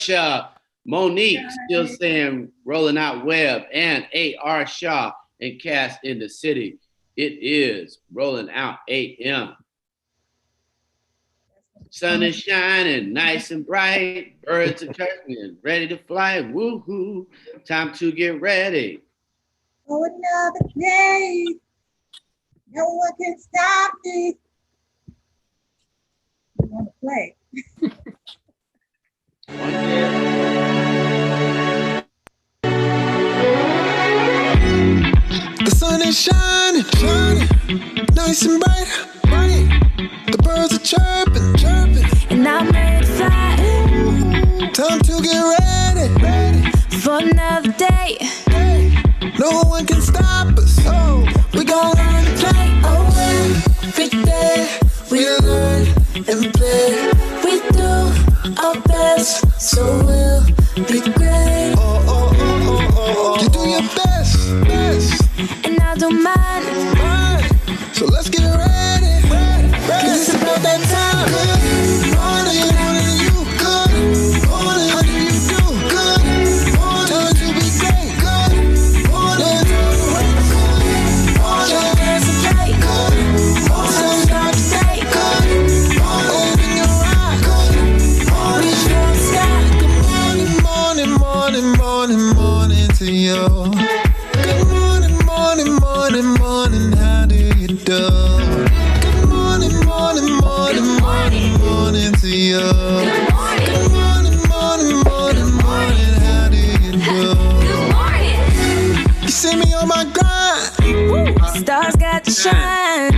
Shaw, Monique still saying rolling out Webb, and A.R. Shaw and Cass in the City. It is rolling out AM. Sun is shining, nice and bright. Birds are chirping, ready to fly. Woohoo! Time to get ready. Oh, another day. No one can stop me. You want to play? The sun is shining, nice and bright. The birds are chirping, and I'm ready to fly. Time to get ready for another day. No one can stop us. We gon' learn to play. Every day we learn and play. We do our best, so we'll be great. You do your best, and I do mine. So let's get ready. Cause it's about that time. Good morning, you. Good morning, how do you do? Good morning, time to be great. Good morning, your dance and play. Good start the day. Good open your eyes. Reach for the sky. Good morning to you. Good morning, how do you do? Good morning to you. Good morning, how do you do? Good morning. You see me on my grind. Stars got to shine.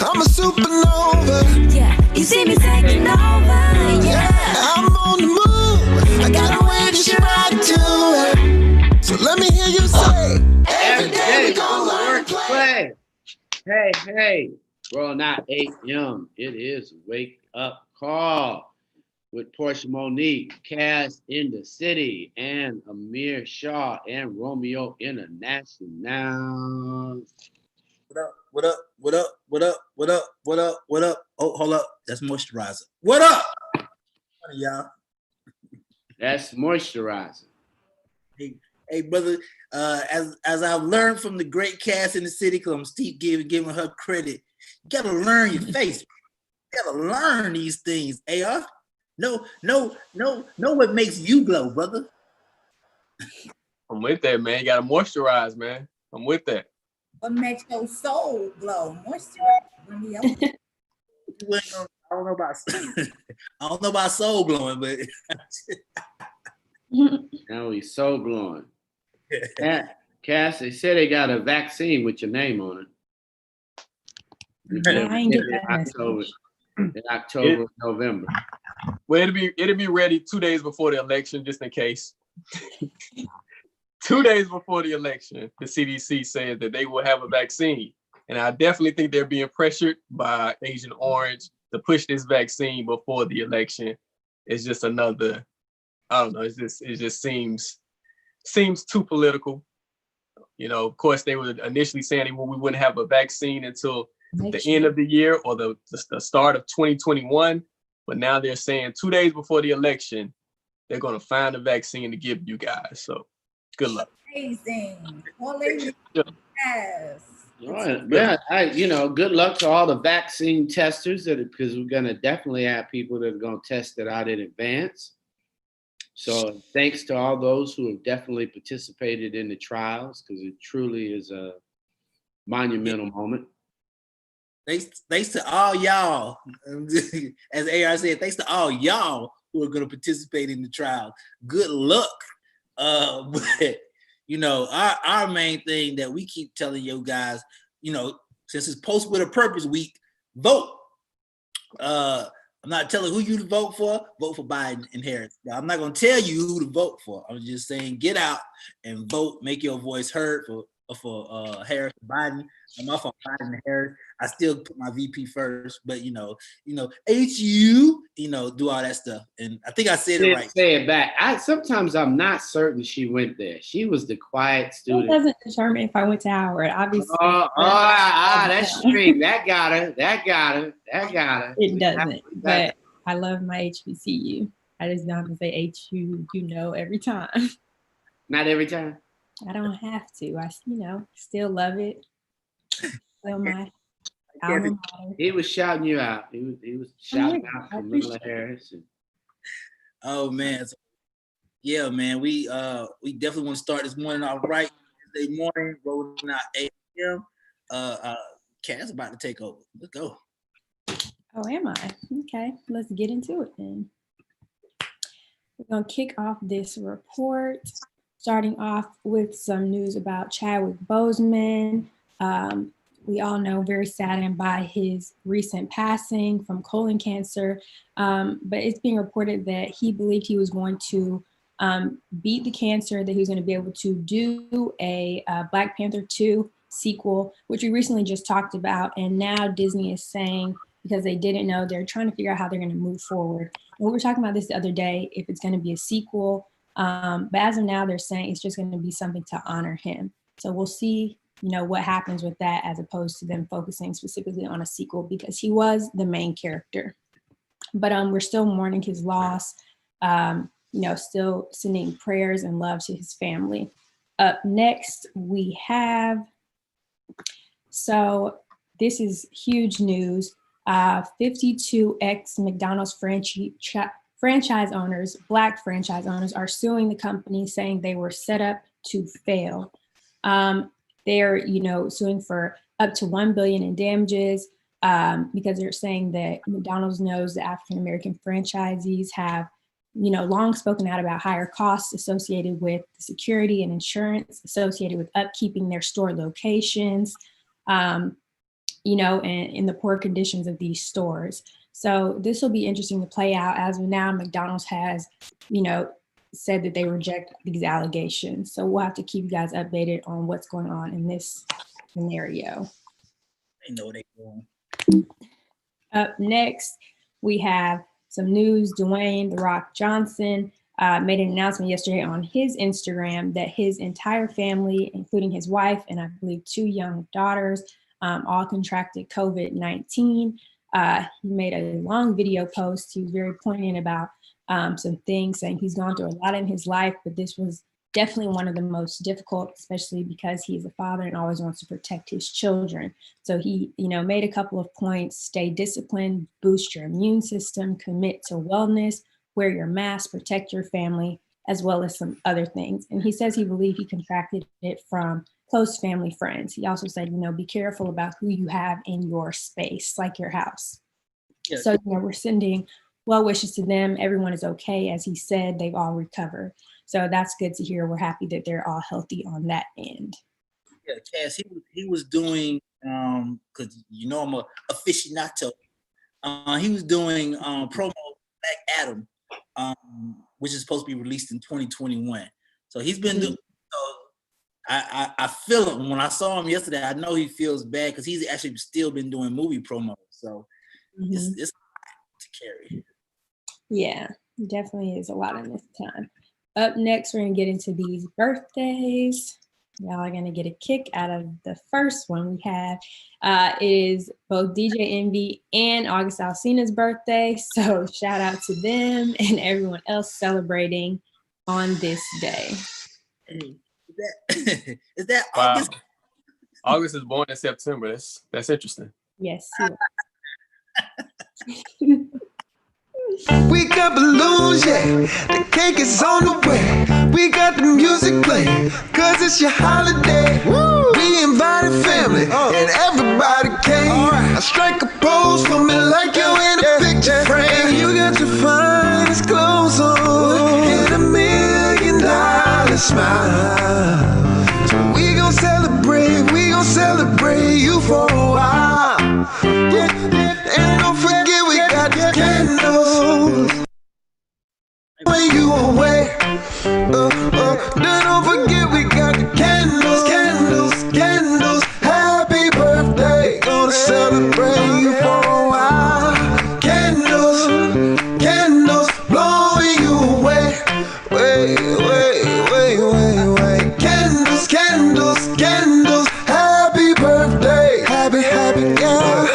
I'm a supernova. Yeah, you see me taking over. Yeah, I'm on the move. I got a way to shine to it. So let me hear you say, every day we gon' learn to play. Hey, rolling out AM. It is Wake Up Call with Portia Monique, Cass in the City, and Amir Shaw and Romeo International. What up? Oh, hold up. That's moisturizer. What up? Y'all. That's moisturizer. Hey, brother. As I've learned from the great Cass in the City, because I'm Steve giving her credit. You gotta learn your face. You gotta learn these things. AR. No, what makes you glow, brother? I'm with that, man. You gotta moisturize, man. I'm with that. What makes your soul glow? Moisturize. I don't know about soul glowing, but Now he's so glowing. Cass, they said they got a vaccine with your name on it. In October, November. Well, it'll be ready 2 days before the election, just in case. 2 days before the election, the CDC said that they will have a vaccine. And I definitely think they're being pressured by Agent Orange to push this vaccine before the election. It's just another, I don't know, it just seems too political. You know, of course, they were initially saying we wouldn't have a vaccine until the end of the year or the start of 2021. But now they're saying 2 days before the election, they're going to find a vaccine to give you guys. So good luck. Amazing. Yes. Yeah, good luck to all the vaccine testers because we're going to definitely have people that are going to test it out in advance. So thanks to all those who have definitely participated in the trials because it truly is a monumental moment. Thanks to all y'all, as AR said, thanks to all y'all who are going to participate in the trial. Good luck. But our main thing that we keep telling you guys, since it's Post with a Purpose week, vote. I'm not telling who you to vote for Biden and Harris. Now, I'm not going to tell you who to vote for. I'm just saying get out and vote, make your voice heard for Harris and Biden. I'm off on Biden and Harris. I still put my VP first, but HU, do all that stuff. And I think I said it right. Say it back. Sometimes I'm not certain she went there. She was the quiet student. It doesn't determine if I went to Howard, obviously. That's straight. That got her. It doesn't, but I love my HBCU. I just don't have to say H-U, every time. Not every time. I don't have to. I, still love it. Still my alma mater. He was shouting you out. He was shouting out Camilla Harris. Oh man. So, yeah, man. We definitely want to start this morning off right. Wednesday morning, rolling out 8 a.m. Cass about to take over. Let's go. Oh, am I? Okay, let's get into it then. We're going to kick off this report, starting off with some news about Chadwick Boseman. We all know, very saddened by his recent passing from colon cancer, but it's being reported that he believed he was going to beat the cancer, that he was going to be able to do a Black Panther 2 sequel, which we recently just talked about, and now Disney is saying, because they didn't know, they're trying to figure out how they're going to move forward. And we were talking about this the other day, if it's going to be a sequel, but as of now, they're saying it's just going to be something to honor him. So we'll see what happens with that, as opposed to them focusing specifically on a sequel, because he was the main character. But we're still mourning his loss, still sending prayers and love to his family. Up next, we have, so this is huge news. 52 ex-McDonald's franchise owners, Black franchise owners, are suing the company, saying they were set up to fail. They're, suing for up to $1 billion in damages, because they're saying that McDonald's knows that African-American franchisees have, long spoken out about higher costs associated with the security and insurance associated with upkeeping their store locations, and in the poor conditions of these stores. So this will be interesting to play out. As of now, McDonald's has, said that they reject these allegations. So we'll have to keep you guys updated on what's going on in this scenario. They know they going. Up next, we have some news. Dwayne "The Rock" Johnson made an announcement yesterday on his Instagram that his entire family, including his wife and I believe 2 young daughters, all contracted COVID-19. He made a long video post. He was very poignant about some things, saying he's gone through a lot in his life, but this was definitely one of the most difficult, especially because he's a father and always wants to protect his children. So he, made a couple of points: stay disciplined, boost your immune system, commit to wellness, wear your mask, protect your family, as well as some other things. And he says he believed he contracted it from close family friends. He also said, be careful about who you have in your space, like your house. Yes. So, we're sending well wishes to them. Everyone is okay. As he said, they've all recovered. So that's good to hear. We're happy that they're all healthy on that end. Yeah, Cass, he was doing, because I'm a aficionado. He was doing promo Black Adam, which is supposed to be released in 2021. So he's been doing. I feel it. When I saw him yesterday, I know he feels bad because he's actually still been doing movie promos. So it's to carry. Yeah, definitely is a lot in this time. Up next, we're going to get into these birthdays. Y'all are going to get a kick out of the first one we have. It is both DJ Envy and August Alsina's birthday. So shout out to them and everyone else celebrating on this day. Hey. Is that wow. August? August is born in September. That's interesting. Yes. We got balloons, yeah. The cake is on the way. We got the music playing, cause it's your holiday. Woo! We invited family, and everybody came. I strike a pose for me like you in a picture frame. You got your finest clothes on, and $1 million smile. So we gon' celebrate you for a while. And don't forget we got these candles. When you away, don't forget we got the candles. Happy birthday, gonna celebrate you for a while. Candles, blowing you away. Wait. Candles. Happy birthday, happy girl.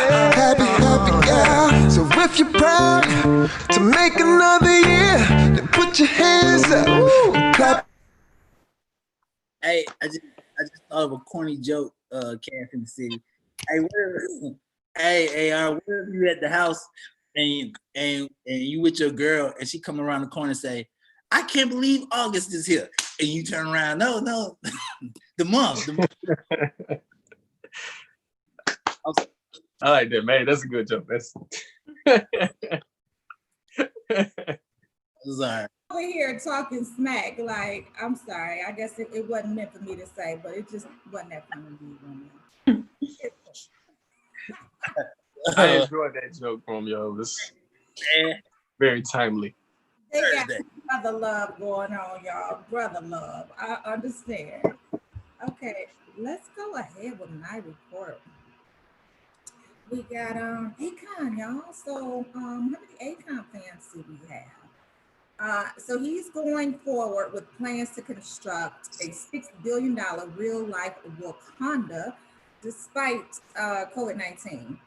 So if you're proud to make another year, said, ooh, clap. Hey, I just thought of a corny joke, Cass in the city. Hey, hey, what if you at the house and you with your girl and she come around the corner and say, I can't believe August is here. And you turn around, no, the month. I like that, man. That's a good joke. That's Sorry. Over here talking smack, like, I'm sorry. I guess it wasn't meant for me to say, but it just wasn't that funny to me. I enjoyed that joke from yo. It was very timely. They got brother love going on, y'all. Brother love. I understand. Okay, let's go ahead with my report. We got Akon, y'all. So how many Akon fans do we have? So he's going forward with plans to construct a $6 billion real-life Wakanda despite COVID-19.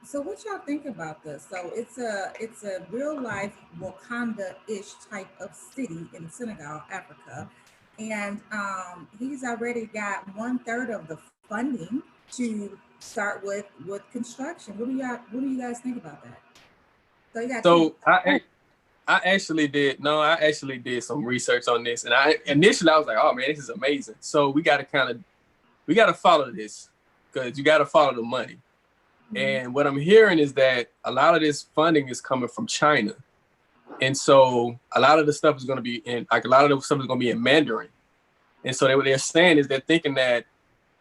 So what y'all think about this? So it's a real-life Wakanda-ish type of city in Senegal, Africa. And he's already got 1/3 of the funding to start with construction. What do you guys think about that? So you got I actually did some research on this, and initially I was like, oh man, this is amazing. So we got to follow this because you got to follow the money. Mm-hmm. And what I'm hearing is that a lot of this funding is coming from China, and so a lot of the stuff is going to be in Mandarin. And so what they're saying is they're thinking that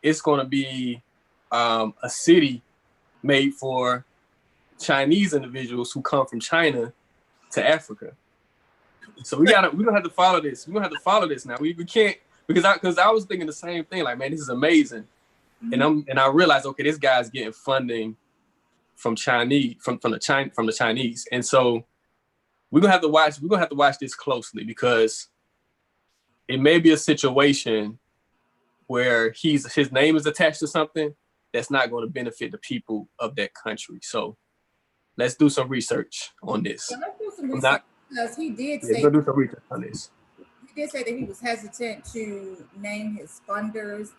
it's going to be a city made for Chinese individuals who come from China to Africa. So we're gonna have to follow this. We're gonna have to follow this now. We can't because I was thinking the same thing. Like, man, this is amazing. Mm-hmm. And I realized, okay, this guy's getting funding from the Chinese. And so we're gonna have to watch this closely because it may be a situation where his name is attached to something that's not going to benefit the people of that country. So let's do some research on this. Yeah, let's do some research because he did say do some research on this. He did say that he was hesitant to name his funders.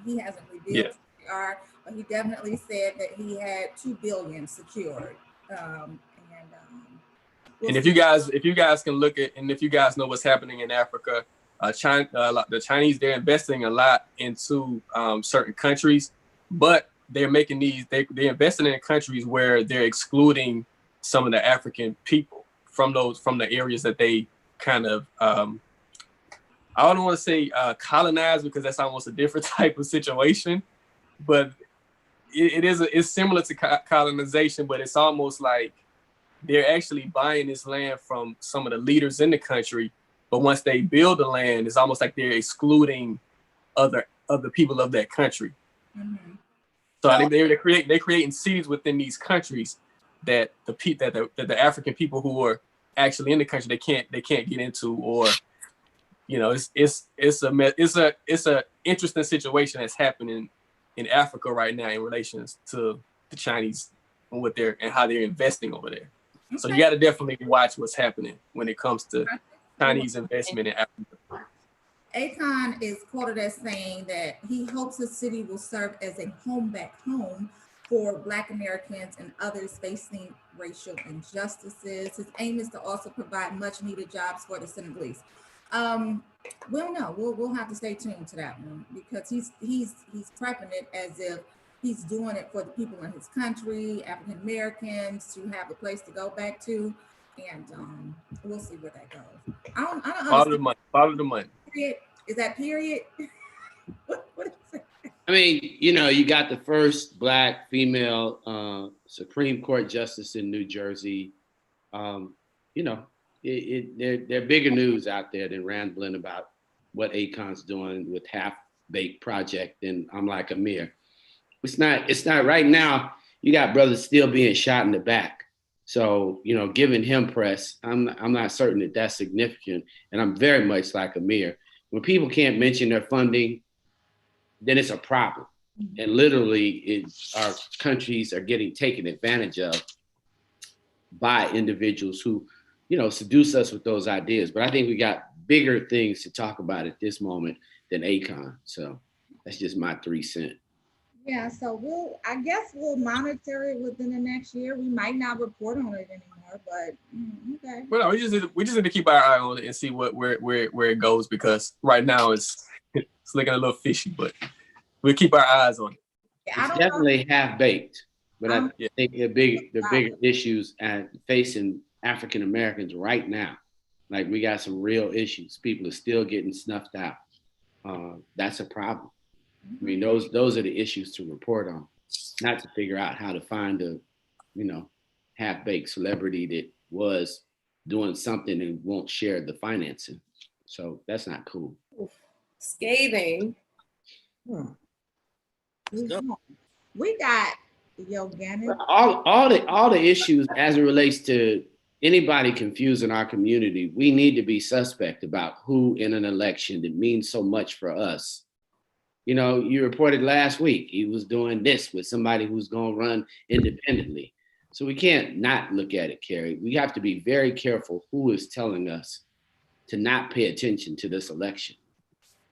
He hasn't revealed who they are, but he definitely said that he had $2 billion secured. And if you guys can look at, and if you guys know what's happening in Africa, the Chinese, they're investing a lot into certain countries, but they're making they're investing in countries where they're excluding some of the African people from the areas that they kind of I don't want to say colonize because that's almost a different type of situation, but it's similar to colonization, but it's almost like they're actually buying this land from some of the leaders in the country. But once they build the land, it's almost like they're excluding other people of that country. Mm-hmm. So I think they're creating cities within these countries that the African people who are actually in the country they can't get into, or it's a interesting situation that's happening in Africa right now in relations to the Chinese and how they're investing over there. Okay. So you got to definitely watch what's happening when it comes to Chinese investment in Africa. Akon is quoted as saying that he hopes the city will serve as a home back home for Black Americans and others facing racial injustices. His aim is to also provide much needed jobs for the Senegalese. We'll know. We'll have to stay tuned to that one because he's prepping it as if he's doing it for the people in his country, African Americans, to have a place to go back to, and we'll see where that goes. I don't Follow the money. Period. Is that period? What is it? I mean, you got the first Black female Supreme Court justice in New Jersey. There are bigger news out there than rambling about what Akon's doing with half-baked project. And I'm like Amir. It's not right now. You got brothers still being shot in the back. So, giving him press, I'm not certain that that's significant. And I'm very much like Amir. When people can't mention their funding, then it's a problem. And literally, our countries are getting taken advantage of by individuals who seduce us with those ideas. But I think we got bigger things to talk about at this moment than Akon. So that's just my 3 cents. Yeah, so I guess we'll monitor it within the next year. We might not report on it anymore, but okay. Well, no, we just need to keep our eye on it and see where it goes, because right now it's looking a little fishy, but we'll keep our eyes on it. Yeah, It's definitely half baked, but I think the bigger issues facing African Americans right now, like we got some real issues. People are still getting snuffed out. That's a problem. I mean, those are the issues to report on, not to figure out how to find a, half-baked celebrity that was doing something and won't share the financing. So that's not cool. Scathing. We got Yoganik. All the issues as it relates to anybody confusing our community, we need to be suspect about who in an election that means so much for us. You reported last week he was doing this with somebody who's going to run independently. So we can't not look at it, Carrie. We have to be very careful who is telling us to not pay attention to this election.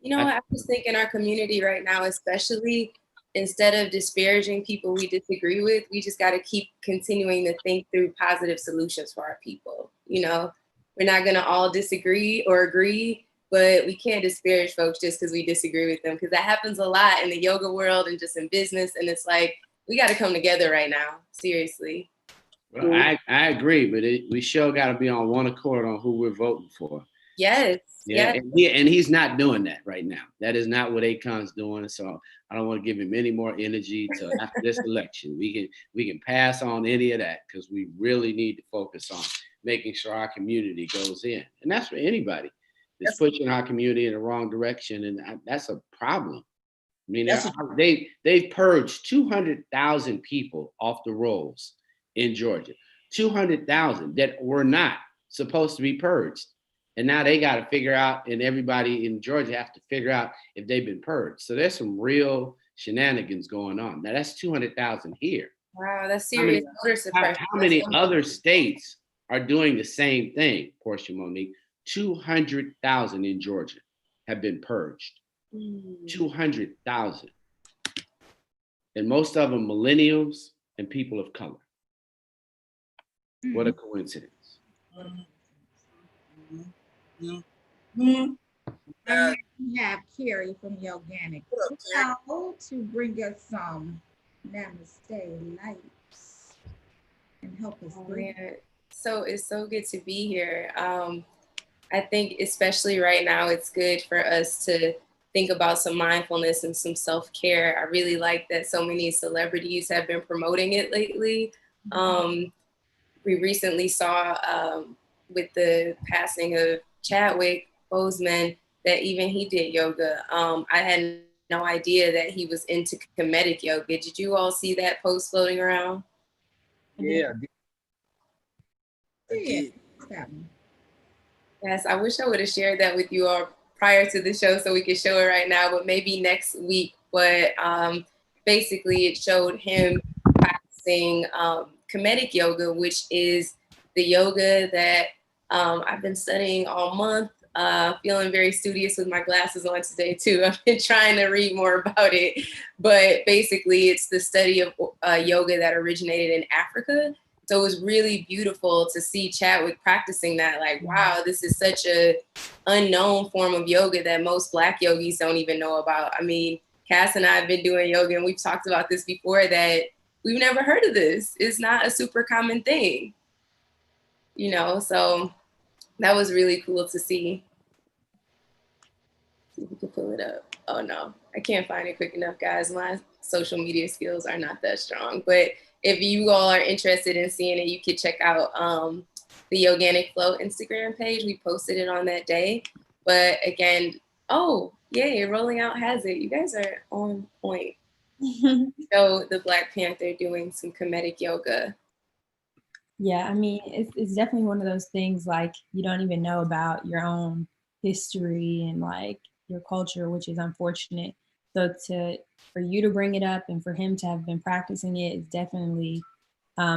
I just think in our community right now, especially, instead of disparaging people we disagree with, we just got to keep continuing to think through positive solutions for our people. We're not going to all disagree or agree, but we can't disparage folks just because we disagree with them, because that happens a lot in the yoga world and just in business. And it's like, we got to come together right now. Seriously. Well, I agree, but we sure got to be on one accord on who we're voting for. Yes. Yeah. Yes. And he's not doing that right now. That is not what Akon's doing. So I don't want to give him any more energy till after this election. We can pass on any of that, because we really need to focus on making sure our community goes in. And that's for anybody that's pushing our community in the wrong direction. And that's a problem. I mean, they've purged 200,000 people off the rolls in Georgia, 200,000 that were not supposed to be purged. And now they got to figure out, and everybody in Georgia have to figure out if they've been purged. So there's some real shenanigans going on. Now that's 200,000 here. Wow, that's serious voter suppression. How many other states are doing the same thing, Portia Monique? 200,000 in Georgia have been purged. 200,000. And most of them millennials and people of color. What a coincidence. We have Carrie from Yoganik to bring us some namaste lights and help us. So it's so good to be here. I think especially right now, it's good for us to think about some mindfulness and some self-care. I really like that so many celebrities have been promoting it lately. We recently saw with the passing of Chadwick Boseman that even he did yoga. I had no idea that he was into comedic yoga. Did you all see that post floating around? Yeah. Yes, I wish I would have shared that with you all prior to the show so we could show it right now, but maybe next week. But basically it showed him practicing comedic yoga, which is the yoga that I've been studying all month, feeling very studious with my glasses on today too. I've been trying to read more about it, but basically it's the study of yoga that originated in Africa. So it was really beautiful to see Chadwick practicing that. Like, wow, this is such a unknown form of yoga that most Black yogis don't even know about. I mean, Cass and I have been doing yoga, and we've talked about this before, that we've never heard of this. It's not a super common thing, so that was really cool to see. See if we can pull it up. Oh no, I can't find it quick enough, guys. My social media skills are not that strong, but if you all are interested in seeing it, you could check out the Yoganic Flow Instagram page. We posted it on that day. But again, oh, yay, Rolling Out has it. You guys are on point. So the Black Panther doing some comedic yoga. Yeah, I mean, it's definitely one of those things like you don't even know about your own history and like your culture, which is unfortunate. So for you to bring it up and for him to have been practicing it is definitely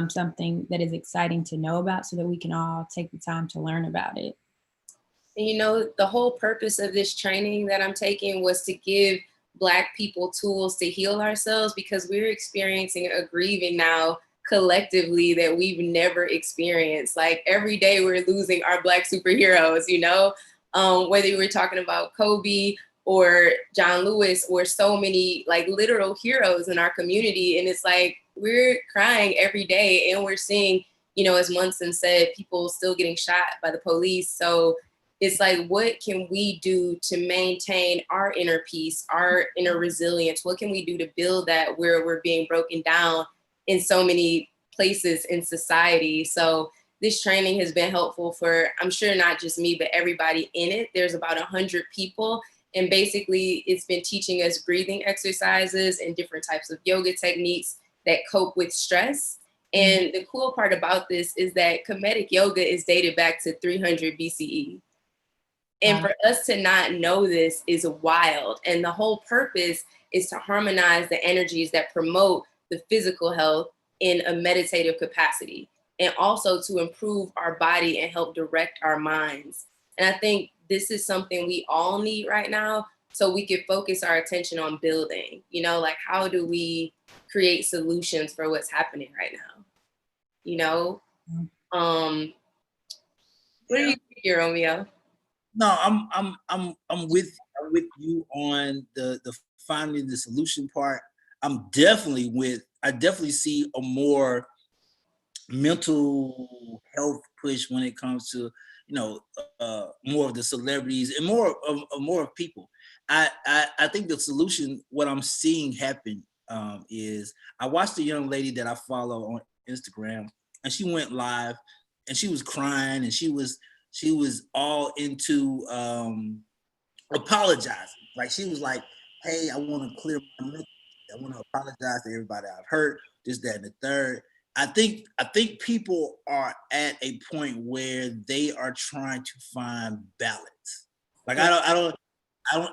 something that is exciting to know about so that we can all take the time to learn about it. And you know, the whole purpose of this training that I'm taking was to give Black people tools to heal ourselves, because we're experiencing a grieving now collectively that we've never experienced. Like every day we're losing our Black superheroes, you know, whether we're talking about Kobe or John Lewis or so many like literal heroes in our community. And it's like, we're crying every day and we're seeing, you know, as Munson said, people still getting shot by the police. So it's like, what can we do to maintain our inner peace, our inner resilience? What can we do to build that where we're being broken down in so many places in society? So this training has been helpful for, I'm sure not just me, but everybody in it. There's about 100 people. And basically it's been teaching us breathing exercises and different types of yoga techniques that cope with stress. And the cool part about this is that Kemetic yoga is dated back to 300 BCE. And for us to not know this is wild. And the whole purpose is to harmonize the energies that promote the physical health in a meditative capacity, and also to improve our body and help direct our minds. And I think this is something we all need right now, so we can focus our attention on building, you know, like how do we create solutions for what's happening right now? You know, what do you think, Romeo? No, I'm with you on the finding the solution part. I definitely see a more mental health push when it comes to, you know, more of the celebrities and more of people. I think the solution, what I'm seeing happen, is I watched a young lady that I follow on Instagram, and she went live and she was crying and she was all into apologizing. Like she was like, hey, I want to clear my mental. I want to apologize to everybody I've hurt, this, that, and the third. I think people are at a point where they are trying to find balance. Like I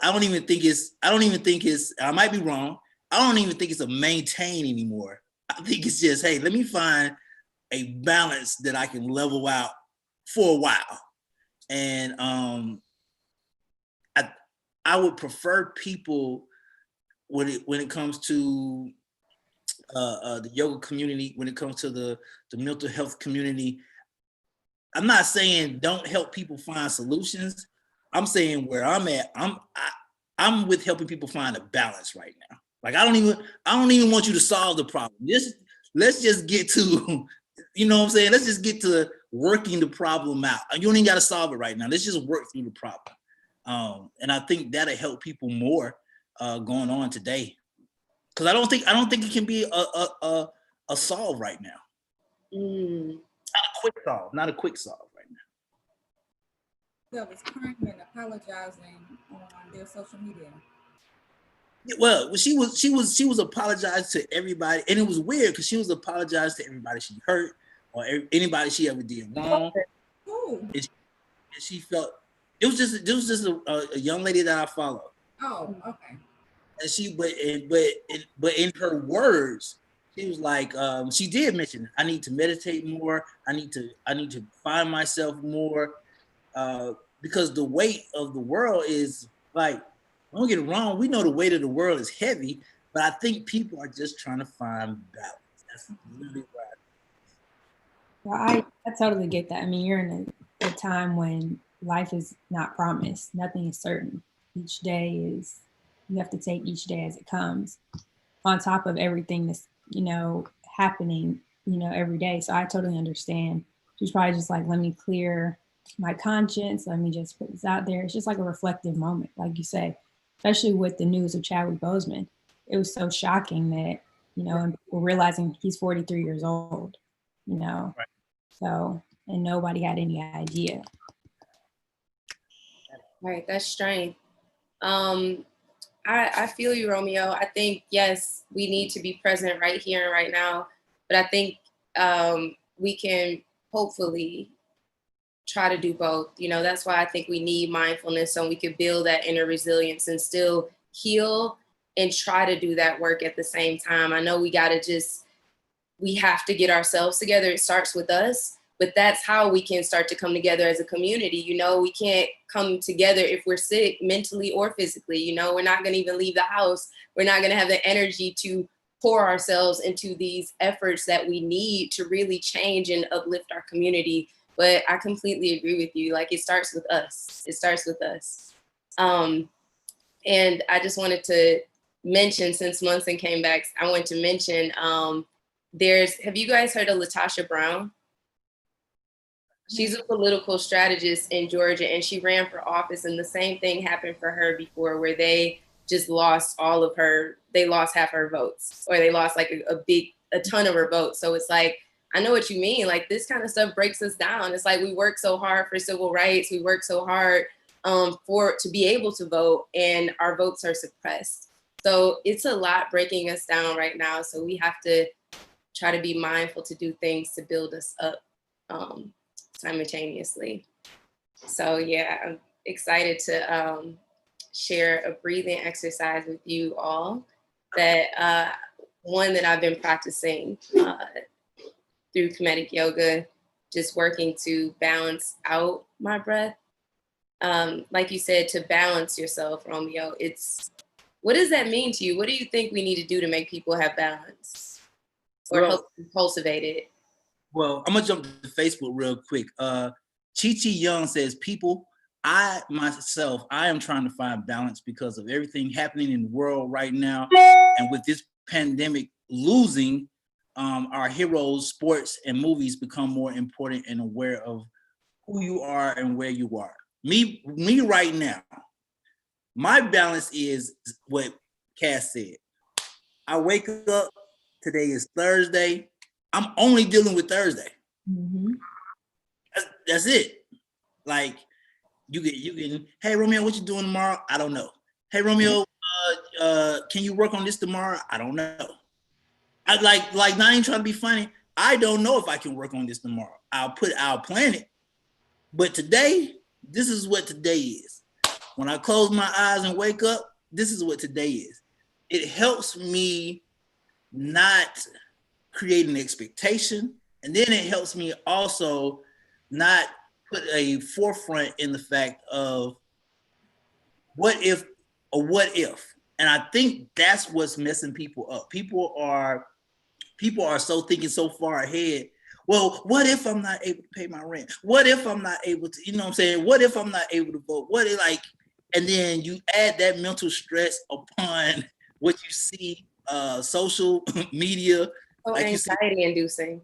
don't even think it's, I might be wrong. I don't even think it's a maintain anymore. I think it's just, hey, let me find a balance that I can level out for a while. And I would prefer people when it comes to the yoga community, when it comes to the mental health community. I'm not saying don't help people find solutions. I'm saying where I'm at, I'm with helping people find a balance right now. Like I don't even want you to solve the problem. Let's just get to, you know what I'm saying? Let's just get to working the problem out. You don't even got to solve it right now. Let's just work through the problem. And I think that'll help people more going on today. Because I don't think it can be a solve right now. Not a quick solve right now. That was crying and apologizing on their social media. Well, she was apologizing to everybody, and it was weird because she was apologizing to everybody she hurt or anybody she ever did wrong. And she felt it was just a young lady that I follow. Oh, okay. And she, but in her words, she was like, she did mention, I need to meditate more. I need to find myself more, because the weight of the world is like, don't get it wrong. We know the weight of the world is heavy, but I think people are just trying to find balance. That's literally right. Well, I totally get that. I mean, you're in a time when life is not promised. Nothing is certain. Each day is, you have to take each day as it comes, on top of everything that's, you know, happening, you know, every day. So I totally understand. She's probably just like, let me clear my conscience. Let me just put this out there. It's just like a reflective moment, like you say, especially with the news of Chadwick Boseman. It was so shocking that, you know, and people realizing he's 43 years old, you know, right. So, and nobody had any idea. Right, that's strange. I feel you, Romeo. I think, yes, we need to be present right here and right now. But I think we can hopefully try to do both. You know, that's why I think we need mindfulness, so we can build that inner resilience and still heal and try to do that work at the same time. I know we got to just we have to get ourselves together. It starts with us, but that's how we can start to come together as a community. You know, we can't come together if we're sick mentally or physically. You know, we're not going to even leave the house. We're not going to have the energy to pour ourselves into these efforts that we need to really change and uplift our community. But I completely agree with you. Like, it starts with us. It starts with us. And I just wanted to mention, since Munson came back, I wanted to mention, have you guys heard of Latasha Brown? She's a political strategist in Georgia, and she ran for office, and the same thing happened for her before, where they just lost they lost half her votes, or they lost like a ton of her votes. So it's like, I know what you mean. Like, this kind of stuff breaks us down. It's like, we work so hard for civil rights. We work so hard to be able to vote, and our votes are suppressed. So it's a lot breaking us down right now. So we have to try to be mindful to do things to build us up simultaneously. So yeah, I'm excited to share a breathing exercise with you all, that one that I've been practicing through kinetic yoga, just working to balance out my breath. Like you said, to balance yourself, Romeo. What does that mean to you? What do you think we need to do to make people have balance, or help cultivate it? Well, I'm gonna jump to Facebook real quick. Chi Young says, I am trying to find balance because of everything happening in the world right now. And with this pandemic losing, our heroes, sports, and movies become more important and aware of who you are and where you are. Me right now, my balance is what Cass said. I wake up, today is Thursday. I'm only dealing with Thursday. Mm-hmm. That's it. Like, you get, hey Romeo, what you doing tomorrow? I don't know. Hey Romeo, can you work on this tomorrow? I don't know. I like not even trying to be funny. I don't know if I can work on this tomorrow. I'll plan it. But today, this is what today is. When I close my eyes and wake up, this is what today is. It helps me not create an expectation. And then it helps me also not put a forefront in the fact of what if. And I think that's what's messing people up. People are so thinking so far ahead. Well, what if I'm not able to pay my rent? What if I'm not able to, you know what I'm saying? What if I'm not able to vote? And then you add that mental stress upon what you see, social media. Oh, like anxiety inducing.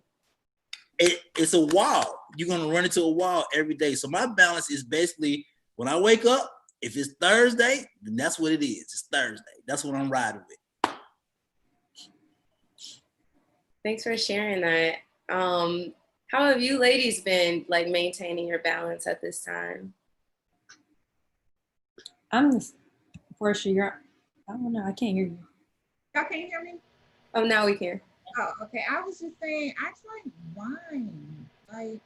It's a wall. You're gonna run into a wall every day. So my balance is basically, when I wake up, if it's Thursday, then that's what it is. It's Thursday. That's what I'm riding with. Thanks for sharing that. How have you ladies been, like, maintaining your balance at this time? For sure. I don't know. I can't hear you. Y'all can't hear me? Oh, now we can. Oh, okay. I was just saying, I like wine. Like,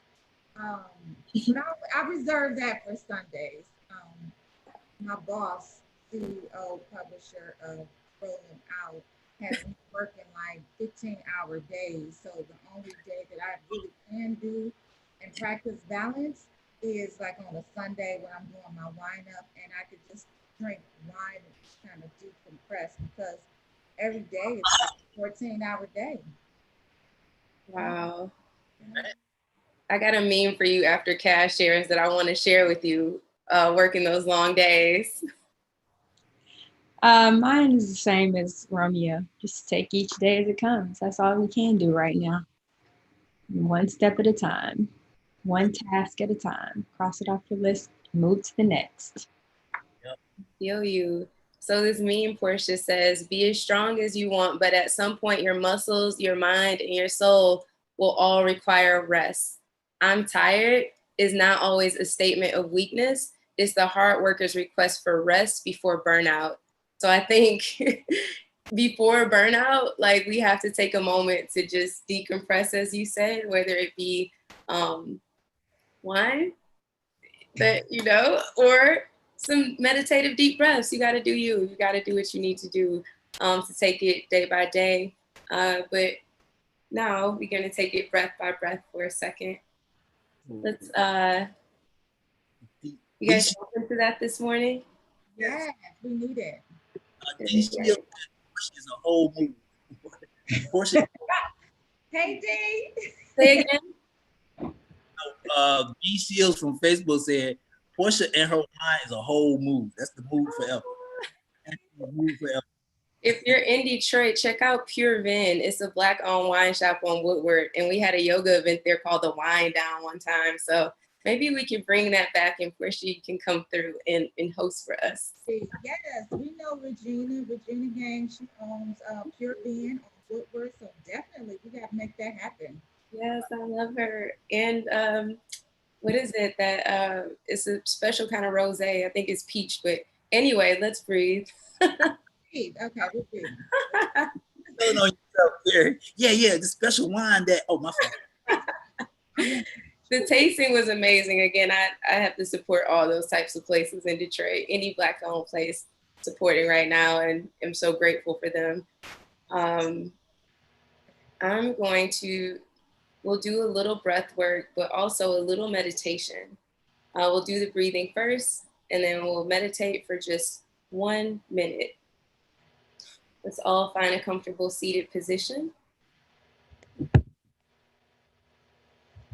but I reserve that for Sundays. My boss, CEO, publisher of Rolling Out, has me working like 15-hour days. So the only day that I really can do and practice balance is like on a Sunday when I'm doing my wine up, and I could just drink wine and just kind of decompress, because every day is like a 14-hour day. Wow. I got a meme for you after Cash shares that I want to share with you, working those long days. Mine is the same as Romeo. Just take each day as it comes. That's all we can do right now. One step at a time, one task at a time. Cross it off your list, move to the next. Feel you. So this meme Portia says, be as strong as you want, but at some point your muscles, your mind, and your soul will all require rest. I'm tired is not always a statement of weakness. It's the hard worker's request for rest before burnout. So I think before burnout, like, we have to take a moment to just decompress, as you said, whether it be wine, or some meditative deep breaths. You got to do you. You got to do what you need to do to take it day by day. But Now we're gonna take it breath by breath for a second. Let's you guys open to that this morning? Yes, we need it. DC is a whole movie. Portia, Hey, D. Say again. G Seals from Facebook said Portia and her wine is a whole move. That's the move forever. That's the move forever. If you're in Detroit, check out Pure Vin. It's a Black-owned wine shop on Woodward, and we had a yoga event there called the Wine Down one time. So maybe we can bring that back, and Portia can come through and host for us. Yes, we know Regina Gang. She owns Pure Being on Woodward, so definitely we got to make that happen. Yes, I love her. And what is it that it's a special kind of rosé? I think it's peach, but anyway, let's breathe. Okay, we'll do. Feeling on yourself, Gary. Yeah, the special wine that. Oh, my fault. The tasting was amazing. Again, I have to support all those types of places in Detroit. Any Black-owned place supporting right now, and I'm so grateful for them. We'll do a little breath work, but also a little meditation. We'll do the breathing first, and then we'll meditate for just 1 minute. Let's all find a comfortable seated position.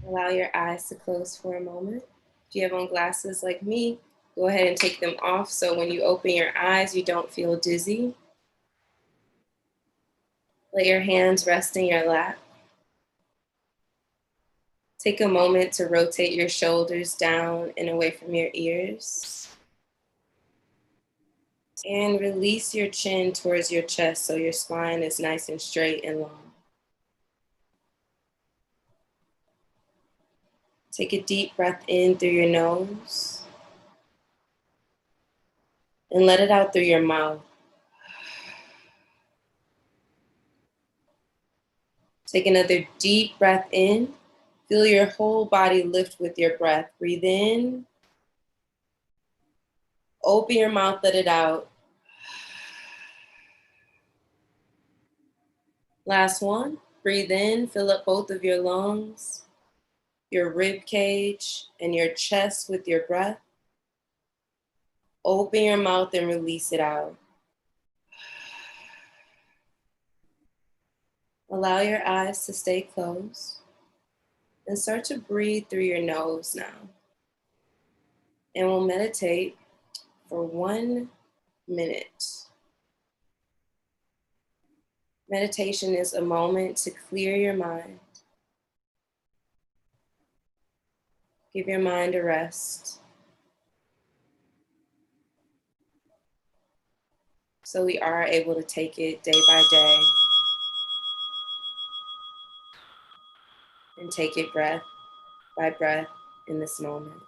Allow your eyes to close for a moment. If you have on glasses like me, go ahead and take them off so when you open your eyes, you don't feel dizzy. Let your hands rest in your lap. Take a moment to rotate your shoulders down and away from your ears. And release your chin towards your chest so your spine is nice and straight and long. Take a deep breath in through your nose and let it out through your mouth. Take another deep breath in. Feel your whole body lift with your breath. Breathe in. Open your mouth, let it out. Last one. Breathe in, fill up both of your lungs, your rib cage, and your chest with your breath. Open your mouth and release it out. Allow your eyes to stay closed and start to breathe through your nose now. And we'll meditate for 1 minute. Meditation is a moment to clear your mind. Give your mind a rest. So we are able to take it day by day and take it breath by breath in this moment.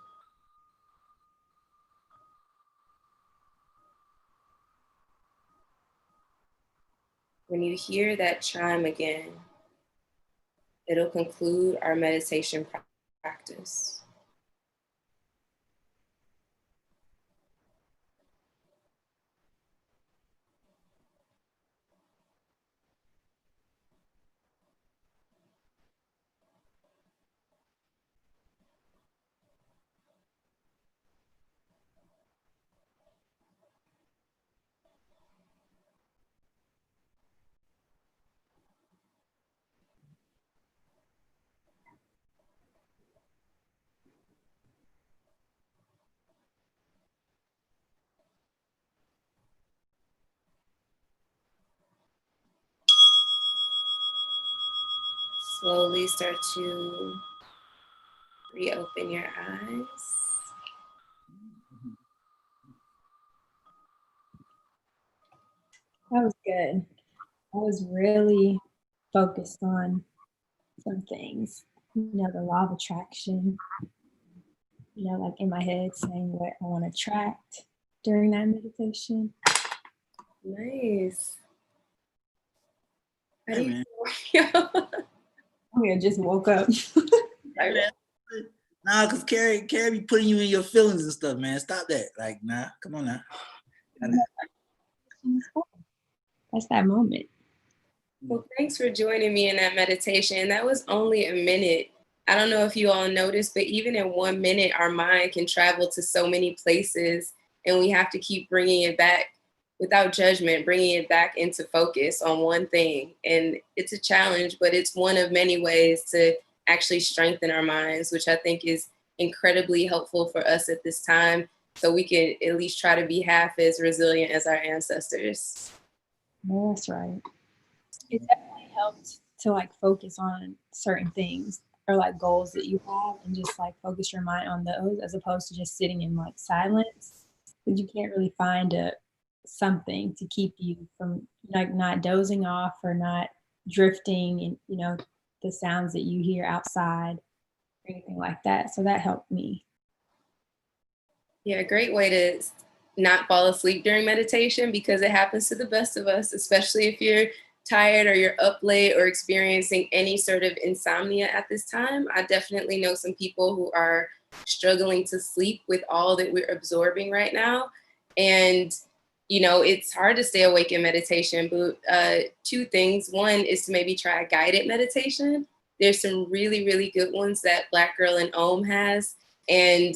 When you hear that chime again, it'll conclude our meditation practice. Slowly start to reopen your eyes. That was good. I was really focused on some things. The law of attraction. Like in my head saying what I want to attract during that meditation. Nice. How do Hey, you feel? I just woke up. Nah, cause Carrie be putting you in your feelings and stuff, man. Stop that. Like, nah, come on now. That's that moment. Well, thanks for joining me in that meditation. That was only a minute. I don't know if you all noticed, but even in 1 minute, our mind can travel to so many places, and we have to keep bringing it back without judgment, bringing it back into focus on one thing. And it's a challenge, but it's one of many ways to actually strengthen our minds, which I think is incredibly helpful for us at this time, so we can at least try to be half as resilient as our ancestors. That's right. It definitely helps to like focus on certain things or like goals that you have and just like focus your mind on those as opposed to just sitting in like silence, because you can't really find something to keep you from like not dozing off or not drifting and the sounds that you hear outside or anything like that. So that helped me. Yeah, a great way to not fall asleep during meditation, because it happens to the best of us, especially if you're tired or you're up late or experiencing any sort of insomnia at this time. I definitely know some people who are struggling to sleep with all that we're absorbing right now. And, it's hard to stay awake in meditation, but two things. One is to maybe try a guided meditation. There's some really, really good ones that Black Girl in Om has. And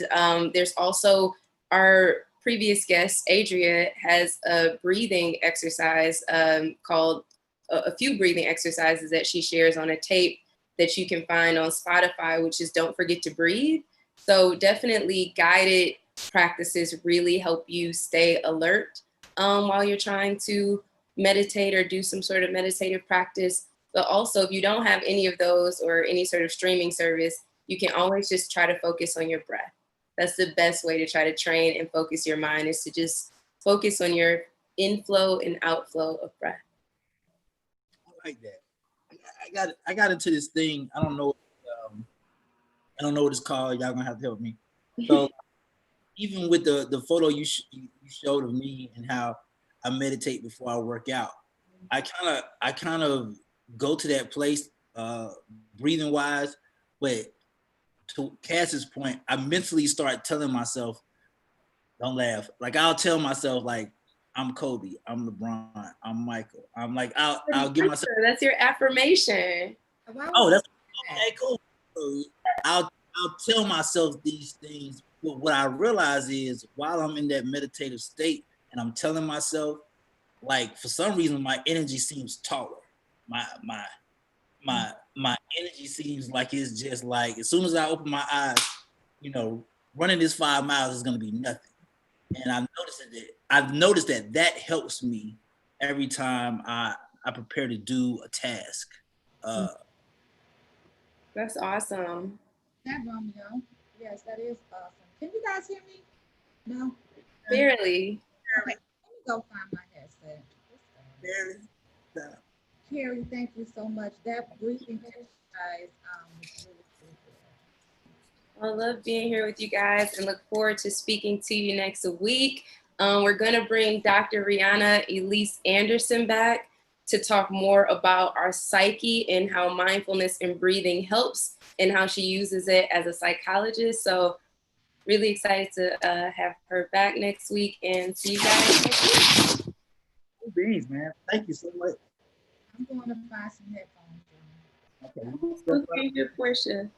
there's also our previous guest, Adria, has a breathing exercise called a few breathing exercises that she shares on a tape that you can find on Spotify, which is Don't Forget to Breathe. So definitely guided practices really help you stay alert while you're trying to meditate or do some sort of meditative practice. But also, if you don't have any of those or any sort of streaming service, you can always just try to focus on your breath. That's the best way to try to train and focus your mind, is to just focus on your inflow and outflow of breath. I like that. I got into this thing. I don't know what it's called. Y'all gonna have to help me. So even with the photo you showed of me and how I meditate before I work out, I kind of go to that place breathing wise, but to Cass's point, I mentally start telling myself, don't laugh. Like I'll tell myself like, I'm Kobe, I'm LeBron, I'm Michael. I'm like, I'll give myself. That's your affirmation. Oh, that's okay, cool. So I'll tell myself these things. But what I realize is while I'm in that meditative state and I'm telling myself, like for some reason my energy seems taller. My energy seems like it's just like as soon as I open my eyes, running this 5 miles is gonna be nothing. And I've noticed that helps me every time I prepare to do a task. That's awesome. That Romeo. Yes, that is awesome. Can you guys hear me? No? Barely. Okay, let me go find my headset. Barely. Carrie, thank you so much. That breathing exercise was really good. I love being here with you guys and look forward to speaking to you next week. We're going to bring Dr. Rihanna Elise Anderson back to talk more about our psyche and how mindfulness and breathing helps and how she uses it as a psychologist. So really excited to have her back next week and see you guys next week. Beans, man. Thank you so much. I'm going to find some headphones. Okay. Okay, good portion.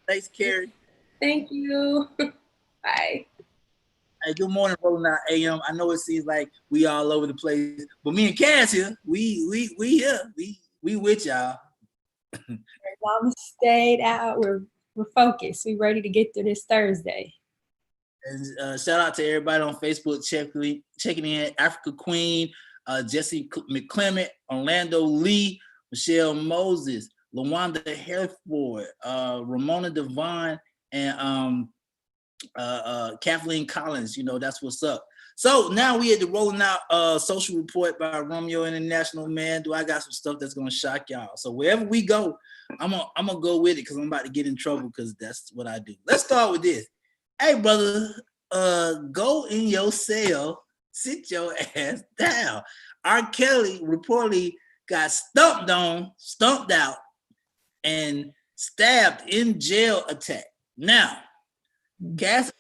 Thanks, Carrie. Thank you. Bye. Hey, good morning, Rolling Out AM. I know it seems like we all over the place, but me and Cass here, we here. We with y'all. Mama stayed out. We're focused. We're ready to get through this Thursday. And shout out to everybody on Facebook checking in. Africa Queen, Jesse McClement, Orlando Lee, Michelle Moses, LaWanda Hereford, Ramona Devine, and Kathleen Collins. That's what's up. So now we had the Rolling Out social report by Romeo International. Man, do I got some stuff that's gonna shock y'all. So wherever we go, I'm gonna go with it because I'm about to get in trouble because that's what I do. Let's start with this. Hey brother, go in your cell, sit your ass down. R. Kelly reportedly got stumped out, and stabbed in jail attack. Now, Cass,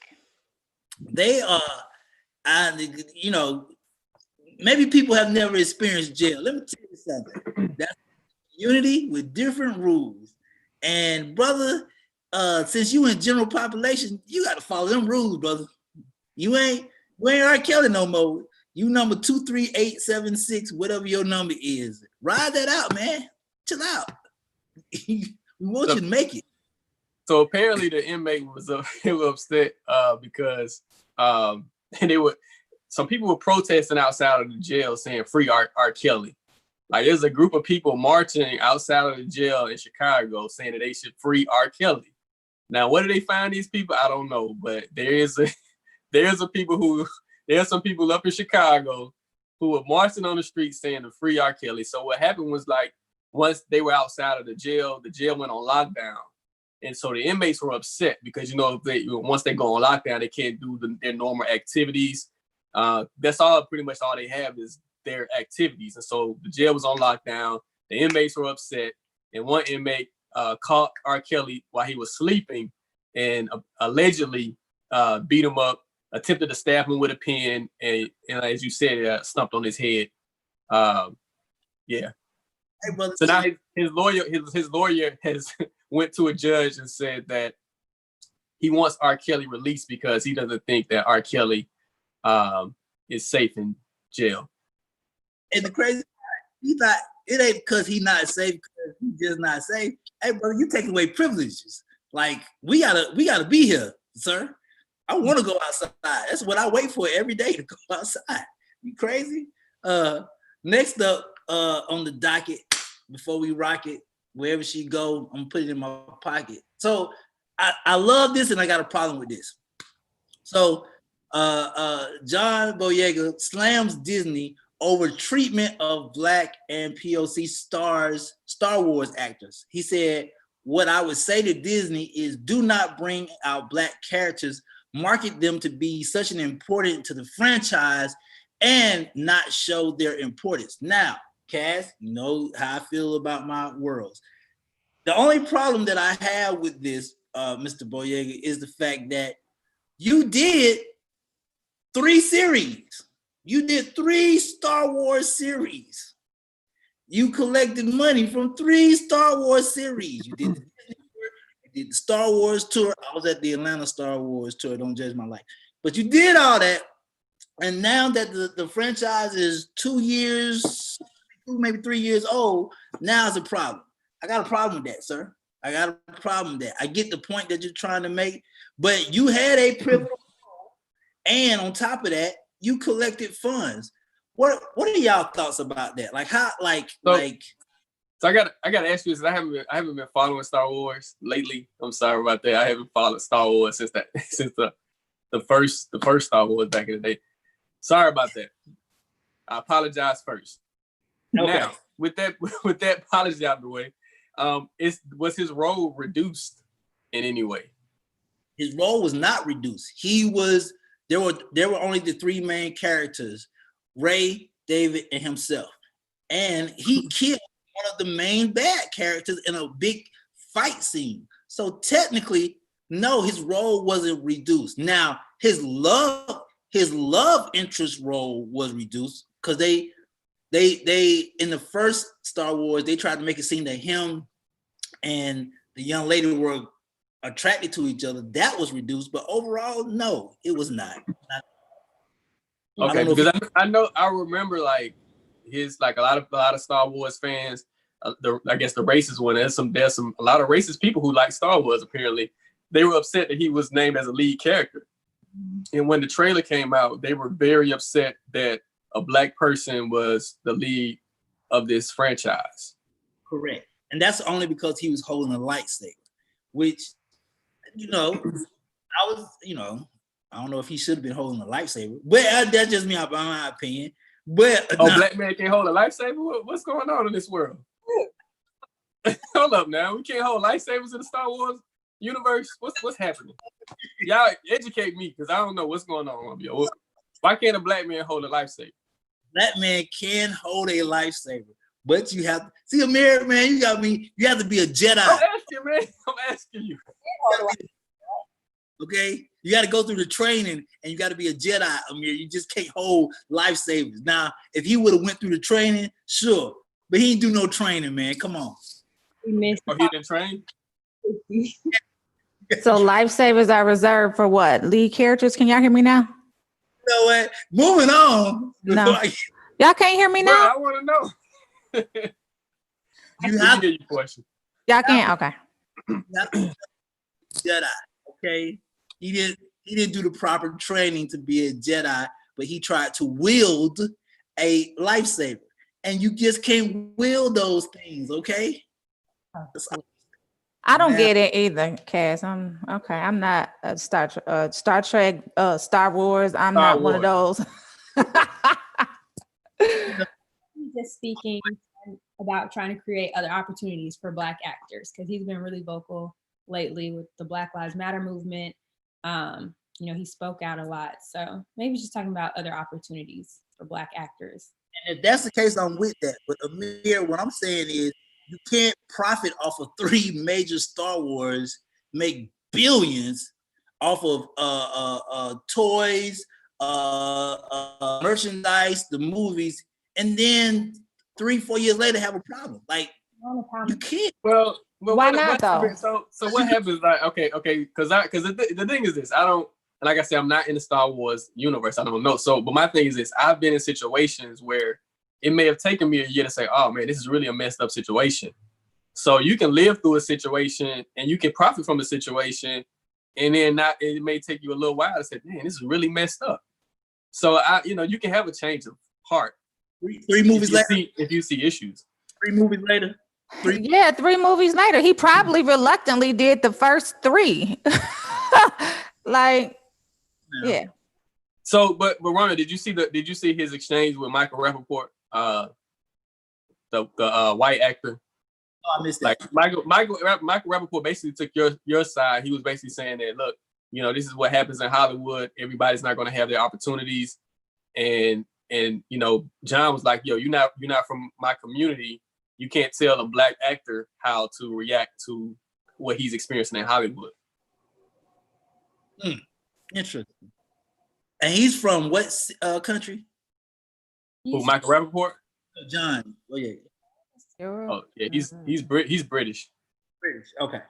they are, maybe people have never experienced jail. Let me tell you something. That's unity with different rules. And brother, since you in general population, you got to follow them rules, brother. You ain't R. Kelly no more. You number 23876, whatever your number is. Ride that out, man. Chill out. We want you to make it. So apparently the inmate was upset because some people were protesting outside of the jail saying free R. Kelly. Like there's a group of people marching outside of the jail in Chicago saying that they should free R. Kelly. Now, where do they find these people? I don't know, but there's some people up in Chicago who were marching on the street saying to free R. Kelly. So what happened was like once they were outside of the jail went on lockdown. And so the inmates were upset because, once they go on lockdown, they can't do their normal activities. That's pretty much all they have is their activities. And so the jail was on lockdown. The inmates were upset. And one inmate caught R. Kelly while he was sleeping and allegedly beat him up, attempted to stab him with a pen, and as you said, stumped on his head. Yeah. Hey, brother, so now his lawyer has went to a judge and said that he wants R. Kelly released because he doesn't think that R. Kelly is safe in jail. And the crazy part, he thought it ain't because he's not safe, because he's just not safe. Hey, brother, you taking away privileges. Like we gotta be here, sir. I want to go outside. That's what I wait for every day, to go outside. You crazy? Next up on the docket, before we rock it, wherever she go, I'm gonna put it in my pocket. So I love this and I got a problem with this. So John Boyega slams Disney over treatment of Black and POC Star Wars actors. He said, what I would say to Disney is do not bring out Black characters, market them to be such an important to the franchise and not show their importance. Now, Cass, you know how I feel about my worlds. The only problem that I have with this, Mr. Boyega, is the fact that you did 3 series. You did 3 Star Wars series. You collected money from 3 Star Wars series. You did the Star Wars tour. I was at the Atlanta Star Wars tour. Don't judge my life. But you did all that. And now that the franchise is 2 years, maybe 3 years old, now it's a problem. I got a problem with that, sir. I got a problem with that. I get the point that you're trying to make, but you had a pivotal role, and on top of that, you collected funds. What are y'all thoughts about that? Like how, So I got to ask you this. I haven't been following Star Wars lately. I'm sorry about that. I haven't followed Star Wars since the first Star Wars back in the day. Sorry about that. I apologize first. Okay. Now, with that apology out of the way, was his role reduced in any way? His role was not reduced. There were only the 3 main characters, Rey, David, and himself. And he killed one of the main bad characters in a big fight scene. So technically, no, his role wasn't reduced. Now, his love interest role was reduced because they in the first Star Wars, they tried to make it seem that him and the young lady were attracted to each other. That was reduced, but overall, no, it was not. Okay, because I remember like a lot of Star Wars fans. I guess the racist one. There's a lot of racist people who like Star Wars. Apparently, they were upset that he was named as a lead character. And when the trailer came out, they were very upset that a Black person was the lead of this franchise. Correct, and that's only because he was holding a lightsaber, which, I don't know if he should have been holding a lightsaber, but that's just my opinion. But Black man can't hold a lightsaber? What's going on in this world? Hold up now. We can't hold lightsabers in the Star Wars universe? What's happening? Y'all educate me, because I don't know what's going on. Why can't a Black man hold a lightsaber? Black man can hold a lightsaber, but you have to see, Amir, man, you have to be a Jedi. I'm asking you. Okay, you got to go through the training, and you got to be a Jedi, Amir. You just can't hold lightsabers. Now, if he would have went through the training, sure, But he didn't do no training, man. Come on. We missed. Or he didn't train? So lifesavers are reserved for what? Lead characters? Can y'all hear me now? You know what? Moving on. No. Y'all can't hear me Bro, now? I want to know. You Let have me hear your question. Y'all can't? Okay. Jedi, okay? He didn't do the proper training to be a Jedi, but he tried to wield a lightsaber. And you just can't wield those things, okay? I don't get it either, Cass. I'm not a Star Trek, Star Wars. I'm Star not one of those. He's just speaking about trying to create other opportunities for Black actors because he's been really vocal lately with the Black Lives Matter movement. He spoke out a lot. So maybe he's just talking about other opportunities for Black actors. And if that's the case, I'm with that. But Amir, what I'm saying is you can't profit off of 3 major Star Wars, make billions off of toys, merchandise, the movies, and then 3-4 years later have a problem. Like you can't. Well, why not though? So what happens? Like, okay, because the thing is this. I don't, like I said, I'm not in the Star Wars universe. I don't know. So, but my thing is this: I've been in situations where it may have taken me a year to say, "Oh man, this is really a messed up situation." So you can live through a situation and you can profit from a situation, and then it may take you a little while to say, "Man, this is really messed up." So you can have a change of heart. 3 movies later, if you see issues. 3 movies later. 3 movies later. He probably reluctantly did the first 3. Like, yeah. So, but Rona, did you see his exchange with Michael Rappaport, the white actor? Oh, I missed that. Like Michael Rappaport basically took your side. He was basically saying that, look, this is what happens in Hollywood. Everybody's not going to have their opportunities, and John was like, yo, you're not from my community. You can't tell a Black actor how to react to what he's experiencing in Hollywood. Interesting. And he's from what country? Who, Michael Rappaport? John. Oh yeah. Oh yeah, he's British. British. Okay.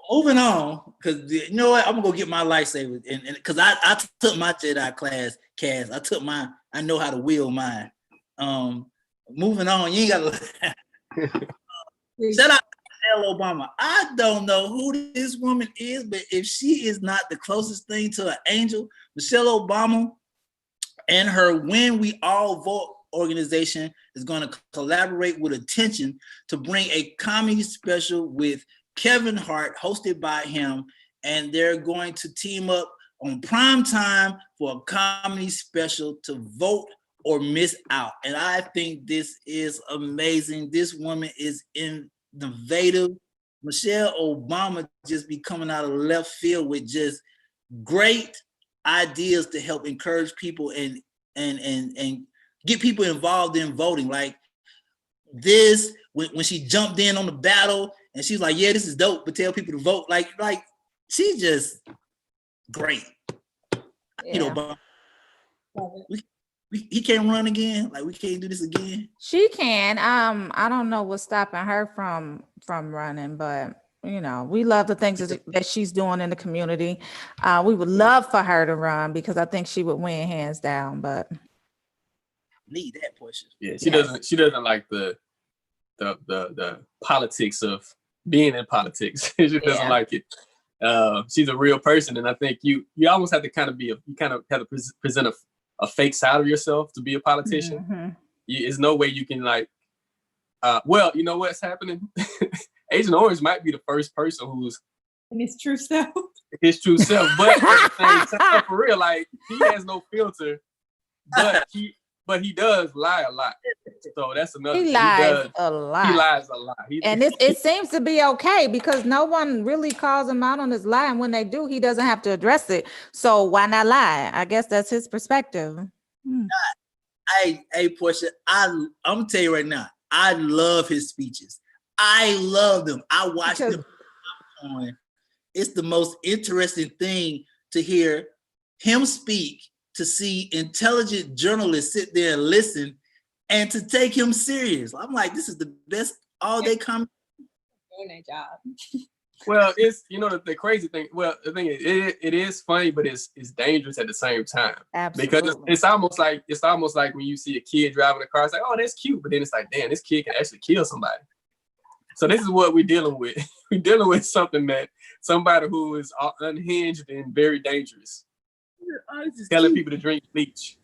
Moving on, because you know what, I'm gonna go get my lightsaber, and because I took my Jedi class, Cass. I took mine. I know how to wield mine. Moving on, you ain't gotta. Shout out to Michelle Obama. I don't know who this woman is, but if she is not the closest thing to an angel, Michelle Obama and her When We All Vote organization is going to collaborate with Attention to bring a comedy special with Kevin Hart, hosted by him, and they're going to team up on prime time for a comedy special to vote or miss out. And I think this is amazing. This woman is innovative. Michelle Obama just be coming out of left field with just great ideas to help encourage people and get people involved in voting. Like this, when she jumped in on the battle and she's like, yeah, this is dope, but tell people to vote. Like she's just great. Yeah. He can't run again. Like we can't do this again. She can. I don't know what's stopping her from running, but we love the things that she's doing in the community. We would love for her to run because I think she would win hands down. But need that portion. Yeah, she doesn't like the politics of being in politics. She doesn't like it. She's a real person, and I think you almost have to kind of present a fake side of yourself to be a politician. Mm-hmm. There's no way you can well, you know what's happening? Agent Orange might be the first person who's in his true self. His true self, but at the same time, for real, like he has no filter, but he does lie a lot. So that's another. He lies a lot. He lies a lot. And it seems to be okay because no one really calls him out on his lie, and when they do, he doesn't have to address it. So why not lie? I guess that's his perspective. Hey, Portia, I'm gonna tell you right now, I love his speeches. I love them. I watch them. It's the most interesting thing to hear him speak, to see intelligent journalists sit there and listen, and to take him serious. I'm like, this is the best all day comedy. Doing their job. Well, it's the crazy thing. Well, the thing is, it is funny, but it's dangerous at the same time. Absolutely. Because it's almost like when you see a kid driving a car, it's like, oh, that's cute, but then it's like, damn, this kid can actually kill somebody. So this is what we're dealing with. We're dealing with somebody who is unhinged and very dangerous, telling people to drink bleach.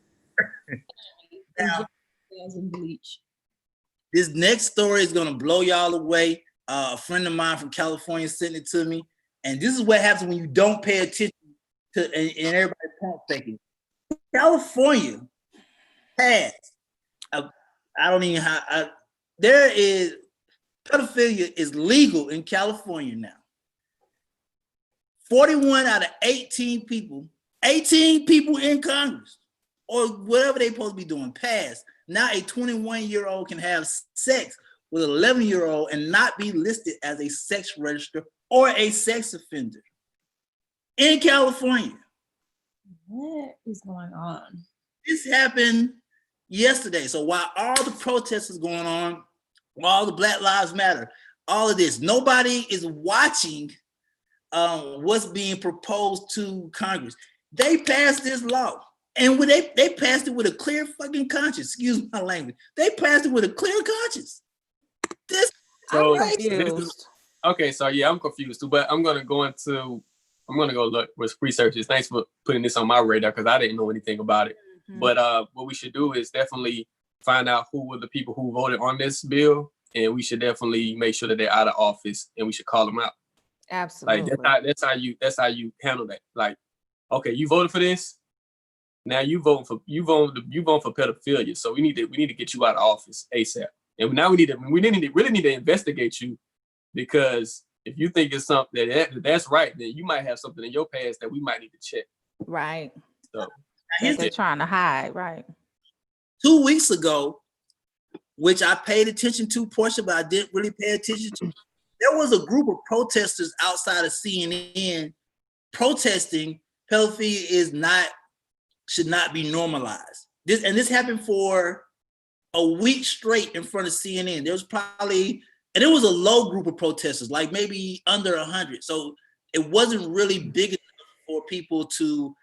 Now, Bleach. this next story is gonna blow y'all away. A friend of mine from California sent it to me, and this is what happens when you don't pay attention to and everybody pump faking. California has pedophilia is legal in California now. 41 out of 18 people in Congress or whatever they're supposed to be doing passed. Now a 21-year-old can have sex with an 11-year-old and not be listed as a sex register or a sex offender in California. What is going on? This happened yesterday. So while all the protests is going on, all the Black Lives Matter, all of this, nobody is watching what's being proposed to Congress. They passed this law. And when they passed it with a clear fucking conscience. Excuse my language. They passed it with a clear conscience. So I'm confused. Okay, so yeah, I'm confused too, but I'm gonna go look with researchers. Thanks for putting this on my radar because I didn't know anything about it. Mhm. But what we should do is definitely find out who were the people who voted on this bill, and we should definitely make sure that they're out of office, and we should call them out. Absolutely. Like that's how you handle that. Like, okay, you voted for this. Now you voting for pedophilia. So we need to get you out of office ASAP. And now we really need to investigate you, because if you think it's something that's right, then you might have something in your past that we might need to check. Right. So That they're trying to hide, right? 2 weeks ago, which I paid attention to, Portia, but I didn't really pay attention to. There was a group of protesters outside of CNN protesting pedophilia should not be normalized. This happened for a week straight in front of CNN. There was probably, and it was a low group of protesters, like maybe under 100. So it wasn't really big enough for people to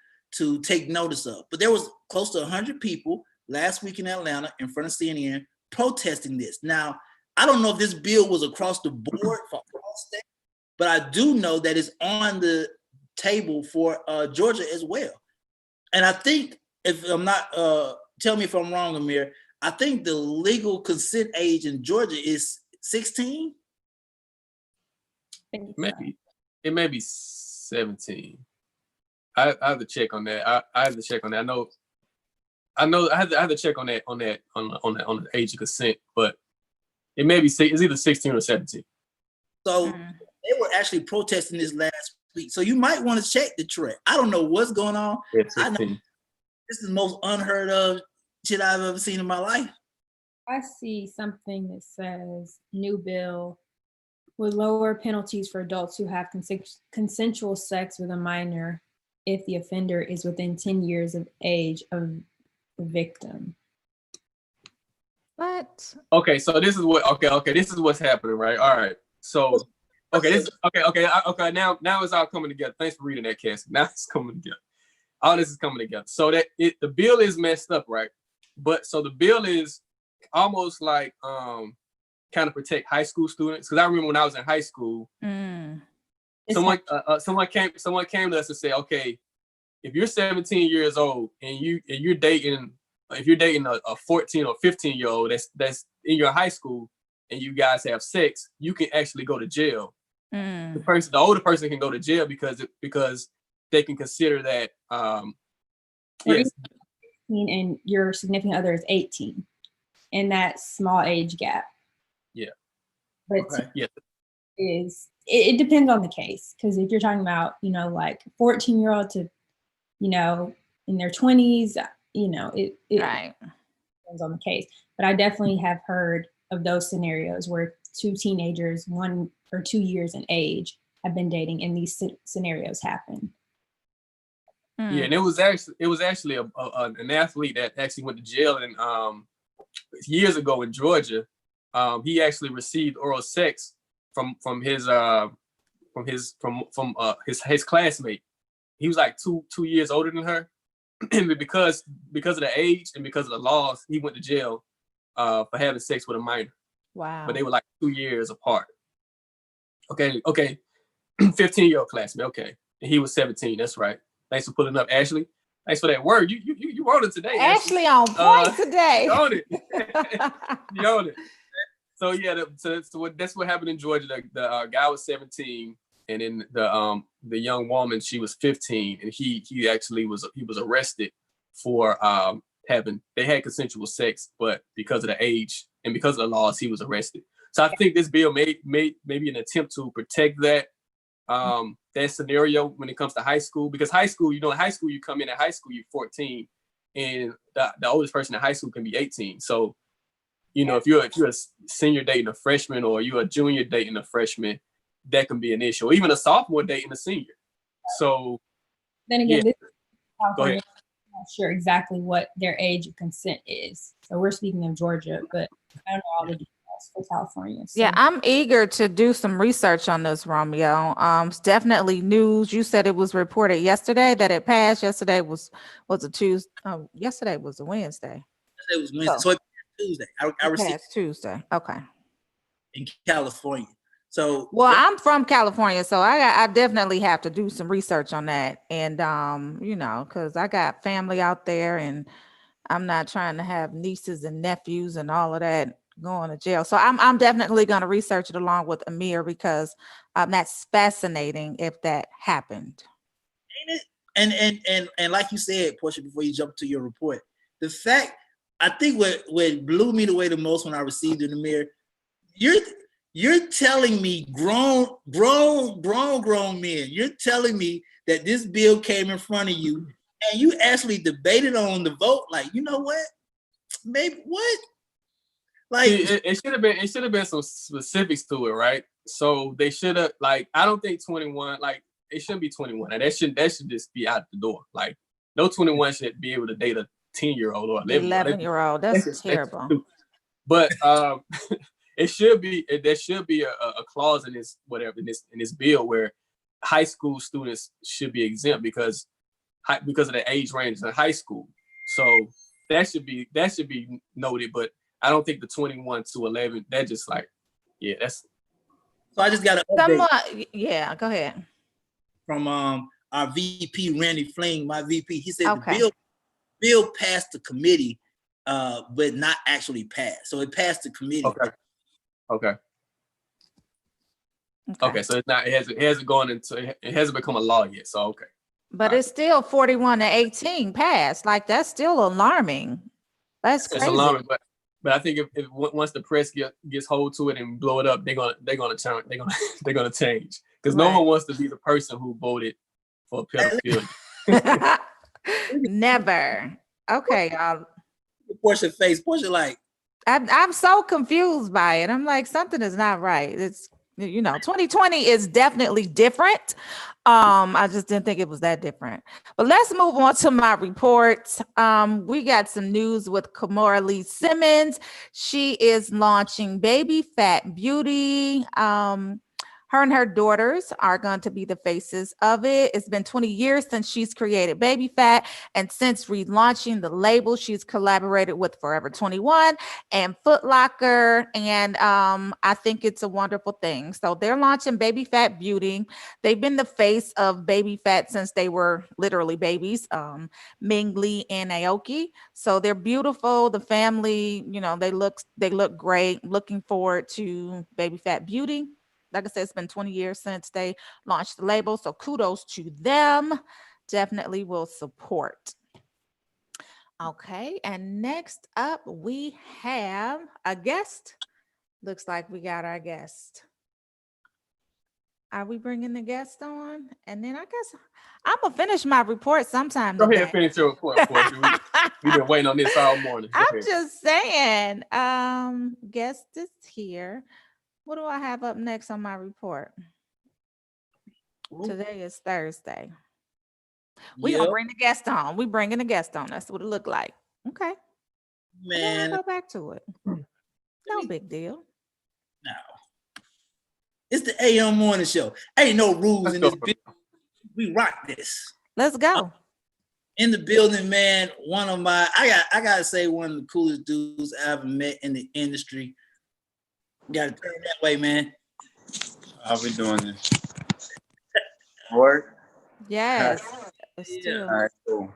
take notice of. But there was close to 100 people last week in Atlanta in front of CNN protesting this. Now, I don't know if this bill was across the board for all states, but I do know that it's on the table for Georgia as well. And I think, if I'm not, tell me if I'm wrong, Amir, I think the legal consent age in Georgia is 16. maybe it may be 17. I have to check on that. I have to check on that. I have to check on the age of consent, but it may be it's either 16 or 17. So they were actually protesting this last week. So you might want to check the track. I don't know what's going on. Yeah, I know this is the most unheard of shit I've ever seen in my life. I see something that says new bill with lower penalties for adults who have consensual sex with a minor if the offender is within 10 years of age of the victim. What? Okay, so this is what's happening, right? All right. So okay, now it's all coming together. Thanks for reading that, Cassie. Now it's coming together. All this is coming together. So that the bill is messed up, right? But so the bill is almost like kind of protect high school students. Because I remember when I was in high school, someone came to us and said, okay, if you're 17 years old and you're dating a 14 or 15-year-old that's in your high school and you guys have sex, you can actually go to jail. The older person can go to jail because they can consider that yes. And your significant other is 18 in that small age gap. Yeah. But okay. Yeah. It depends on the case, because if you're talking about, like 14-year-old to, in their 20s, it right. depends on the case. But I definitely have heard of those scenarios where two teenagers, 1 or 2 years in age, have been dating, and these scenarios happen. Yeah, and it was actually an athlete that actually went to jail, and years ago in Georgia, he actually received oral sex from his classmate. He was like two years older than her. And because of the age and because of the laws, he went to jail for having sex with a minor. Wow. But they were like 2 years apart. Okay. 15-year-old classmate. Okay. And he was 17. That's right. Thanks for pulling up, Ashley. Thanks for that word. You wrote it today. Ashley on point today. You own it. You own it. So yeah, that's what happened in Georgia. The guy was 17, and then the young woman, she was 15, and he actually was arrested for they had consensual sex, but because of the age and because of the laws, he was arrested. So I think this bill made maybe an attempt to protect that scenario when it comes to high school, because high school, in high school, you come in at high school, you're 14, and the oldest person in high school can be 18. So, if you're a senior dating a freshman, or you're a junior dating a freshman, that can be an issue. Or even a sophomore dating a senior. So then again, this is go ahead. I'm not sure exactly what their age of consent is. So we're speaking of Georgia, but I don't know all the details for California. So. Yeah, I'm eager to do some research on this, Romeo. It's definitely news. You said it was reported yesterday that it passed. Yesterday was a Tuesday. Oh, yesterday was a Wednesday. Yesterday was Wednesday. So it passed Tuesday. I received it Tuesday. Okay. In California. So I'm from California, so I definitely have to do some research on that. And because I got family out there, and I'm not trying to have nieces and nephews and all of that going to jail. So I'm definitely going to research it along with Amir, because that's fascinating if that happened. Ain't it? And like you said, Portia, before you jump to your report, the fact, I think what blew me away the most when I received it, Amir, you're telling me grown men, you're telling me that this bill came in front of you and you actually debated on the vote. Like, you know what? Maybe what? Like it should have been some specifics to it, right? So they should have, I don't think 21, it shouldn't be 21. And that should just be out the door. Like, no 21 should be able to date a 10-year-old or 11-year-old. That's terrible. But there should be a clause in this bill where high school students should be exempt because of the age range in high school. So that should be noted. But I don't think the 21 to 11, that just that's. So I just got an update. Go ahead. From our VP, Randy Fling, my VP. He said the bill passed the committee, but not actually passed. So it passed the committee. Okay. So it's not. It hasn't gone into. It hasn't become a law yet. So okay. But it's still 41-18 passed. That's still alarming. That's crazy. It's alarming, but I think if once the press gets hold to it and blow it up, they're gonna change, because no one wants to be the person who voted for a pedophilia. Never. Okay, y'all. Portia face. Portia I'm so confused by it. I'm like, something is not right. It's 2020 is definitely different. I just didn't think it was that different. But let's move on to my reports. We got some news with Kamora Lee Simmons. She is launching Baby Fat Beauty. Her and her daughters are going to be the faces of it. It's been 20 years since she's created Baby Fat, and since relaunching the label, she's collaborated with Forever 21 and Foot Locker, and I think it's a wonderful thing. So they're launching Baby Fat Beauty. They've been the face of Baby Fat since they were literally babies, Ming Lee and Aoki. So they're beautiful. The family, they look great. Looking forward to Baby Fat Beauty. Like I said, it's been 20 years since they launched the label, so kudos to them. Definitely will support. Okay, and next up we have a guest. Looks like we got our guest. Are we bringing the guest on? And then I guess I'm gonna finish my report sometime Go today. ahead and finish your report. We've been waiting on this all morning. I'm just saying, guest is here. What do I have up next on my report? Today is Thursday. We're gonna bring the guest on. We're bringing the guest on. That's what it looked like. Okay. And then I Man, go back to it. No big deal. no. It's the AM morning show. Ain't no rules in this business. We rock this. Let's go. In the building, man. I gotta say, one of the coolest dudes I ever met in the industry. Gotta turn that way, man. How we doing this? Work? Yes. Yeah. Still. All right, cool.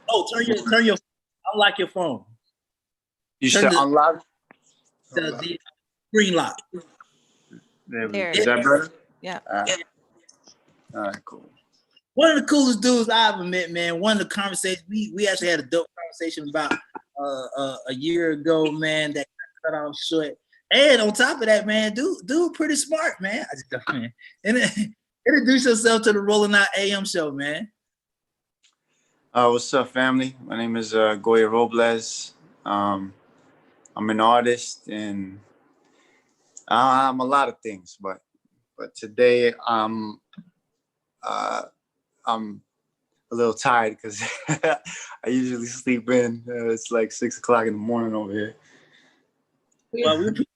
Oh, turn your unlock your phone. You Turn said the- unlock? The screen lock. There we There go. it Is that is. better? Yeah. All right, cool. One of the coolest dudes I ever met, man. One of the conversations we actually had a dope conversation about a year ago, man. That got cut off short. And on top of that, man, dude, pretty smart, man. I just don't, man. And introduce yourself to the Rolling Out AM show, man. What's up, family? My name is Goya Robles. I'm an artist, and I'm a lot of things, but today I'm a little tired because I usually sleep in. It's like 6 o'clock in the morning over here. Well, we appreciate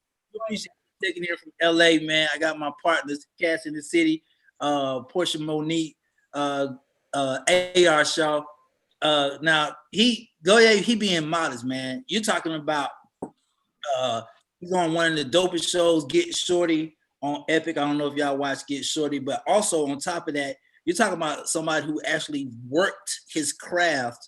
you taking here from LA, man. I got my partners, cats in the city, Portia Monique, AR Shaw. Now he being modest, man. You're talking about he's on one of the dopest shows, Get Shorty on Epic. I don't know if y'all watch Get Shorty, but also on top of that, you're talking about somebody who actually worked his craft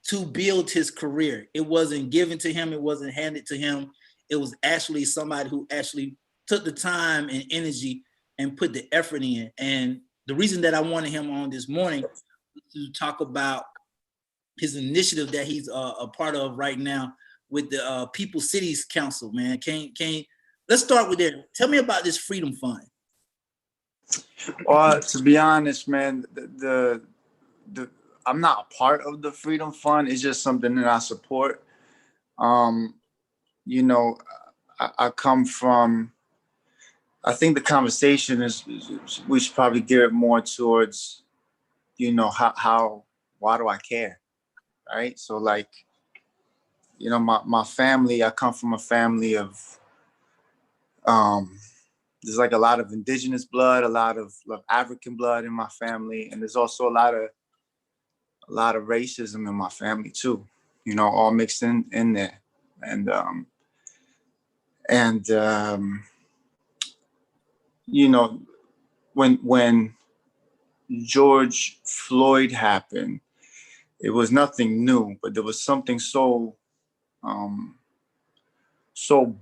to build his career. It wasn't given to him, it wasn't handed to him. It was actually somebody who actually took the time and energy and put the effort in. And the reason that I wanted him on this morning was to talk about his initiative that he's a part of right now with the People Cities Council, man. Let's start with that. Tell me about this Freedom Fund. Well, to be honest, man, the I'm not a part of the Freedom Fund. It's just something that I support. You know, I come from, I think the conversation is we should probably gear it more towards, you know, why do I care? Right? So like, you know, my family, I come from a family of, there's like a lot of indigenous blood, a lot of African blood in my family. And there's also a lot of racism in my family too, you know, all mixed in there. And you know, when George Floyd happened, it was nothing new, but there was something so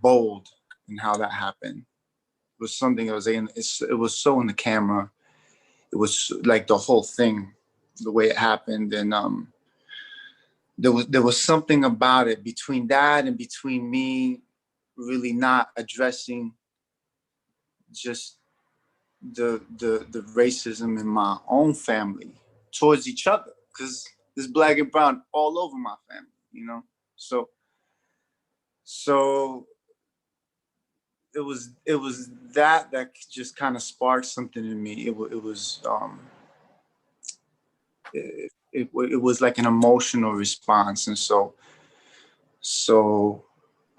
bold in how that happened. It was something that was it was so in the camera. It was like the whole thing, the way it happened, and there was something about it between that and between me really not addressing just the racism in my own family towards each other, because there's black and brown all over my family, you know. So it was that just kind of sparked something in me. It was like an emotional response, and so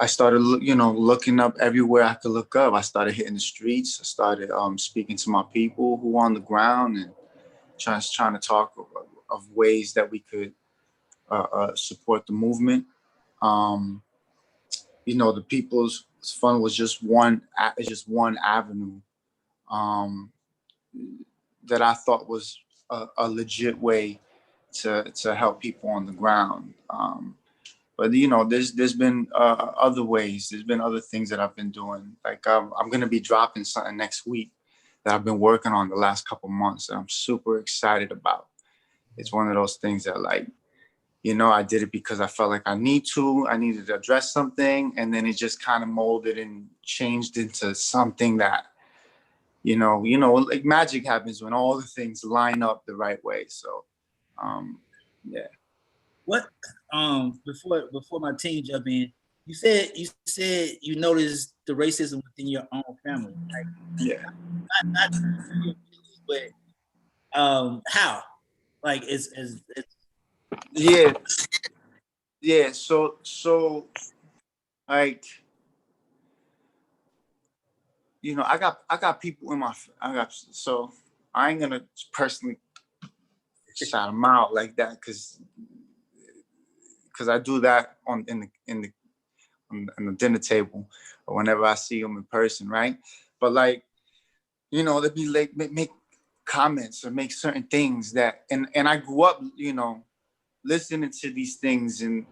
I started, you know, looking up everywhere I could look up. I started hitting the streets. I started speaking to my people who were on the ground and trying to talk of ways that we could support the movement. You know, the People's Fund was just one avenue that I thought was a legit way to help people on the ground. But you know, there's been other ways. There's been other things that I've been doing. Like I'm gonna be dropping something next week that I've been working on the last couple months, and I'm super excited about. It's one of those things that, like, you know, I did it because I felt like I needed to address something, and then it just kind of molded and changed into something that, you know, like magic happens when all the things line up the right way. So, yeah. What before my team jump in, you said you noticed the racism within your own family. Like, Yeah. not but how? Like it's Yeah. yeah. So like, you know, I got people in my, so I ain't gonna personally shout them out like that, because I do that on the dinner table or whenever I see them in person, right? But like, you know, they be like make comments or make certain things that, and I grew up, you know, listening to these things and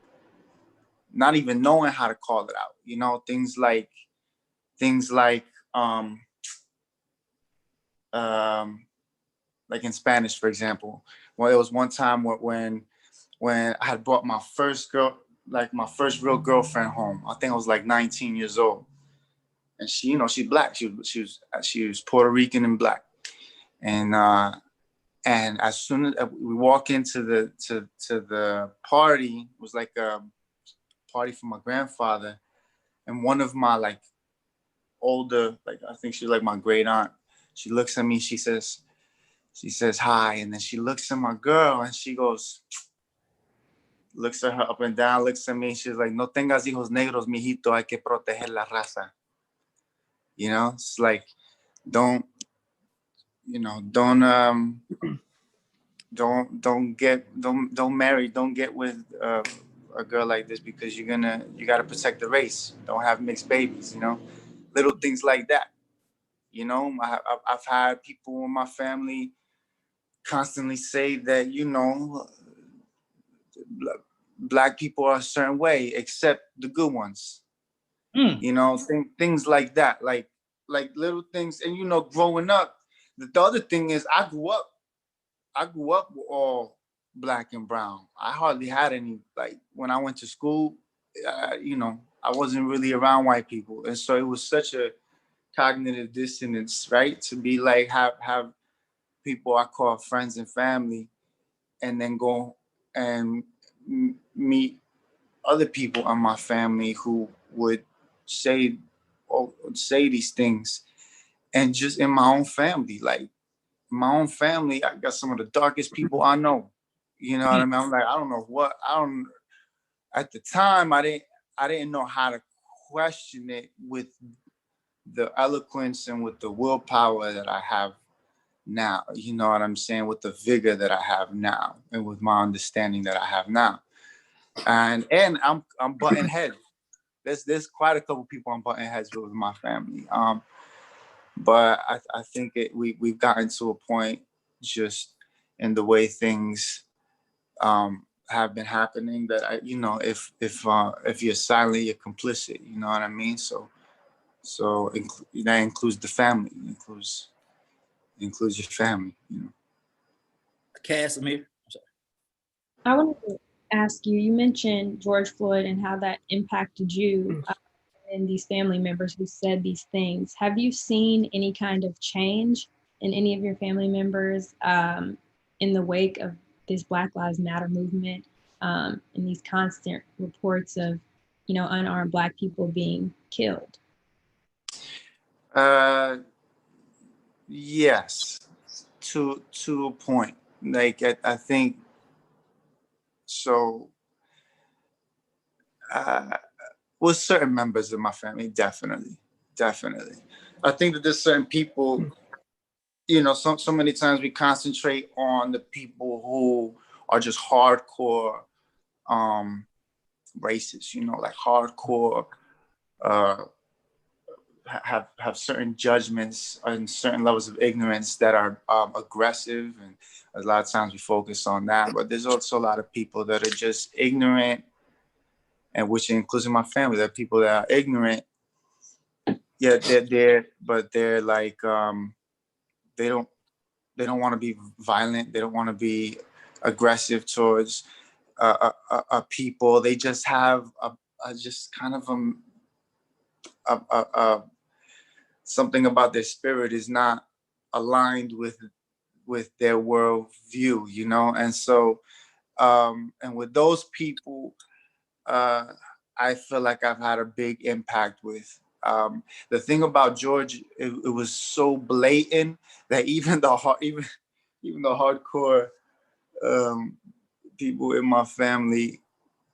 not even knowing how to call it out. You know, things um um like in Spanish, for example. Well, there was one time when I had brought my first girl, like my first real girlfriend home. I think I was like 19 years old, and she, you know, she's black. She was Puerto Rican and black, and as soon as we walk into the party, it was like a party for my grandfather, and one of my like older, like I think she's like my great aunt. She looks at me. She says hi, and then she looks at my girl, and she goes, looks at her up and down, looks at me. She's like, "No tengas hijos negros, mijito. Hay que proteger la raza." You know, it's like, don't, you know, don't marry, don't get with a girl like this, because you gotta protect the race. Don't have mixed babies. You know, little things like that. You know, I've had people in my family constantly say that, you know, black people are a certain way, except the good ones. You know, things like that, like little things. And you know, growing up, the other thing is I grew up with all black and brown. I hardly had any, like when I went to school, you know, I wasn't really around white people, and so it was such a cognitive dissonance, right? To be like have people I call friends and family, and then go and meet other people in my family who would say or say these things. And just in my own family, like my own family, I got some of the darkest people I know. You know what I mean? I'm like, I don't know what, I don't, at the time I didn't know how to question it with the eloquence and with the willpower that I have now. You know what I'm saying? With the vigor that I have now, and with my understanding that I have now. And I'm butting heads. There's quite a couple people I'm butting heads with my family. But I think we've gotten to a point, just in the way things have been happening, that you know, if you're silent, you're complicit. You know what I mean? So that includes the family. Includes your family. You know. Casimir. I wanted to ask you, you mentioned George Floyd and how that impacted you and these family members who said these things. Have you seen any kind of change in any of your family members in the wake of this Black Lives Matter movement and these constant reports of, you know, unarmed Black people being killed? Yes, to a point. Like I think so. With certain members of my family, definitely. I think that there's certain people, you know, so many times we concentrate on the people who are just hardcore racists, you know, like hardcore uh, have certain judgments and certain levels of ignorance that are aggressive, and a lot of times we focus on that. But there's also a lot of people that are just ignorant, and which includes in my family, that people that are ignorant. Yeah, they're like they don't want to be violent. They don't want to be aggressive towards people. They just have a just kind of a something about their spirit is not aligned with their world view, you know. And so and with those people, I feel like I've had a big impact with. The thing about George, it was so blatant that even even the hardcore people in my family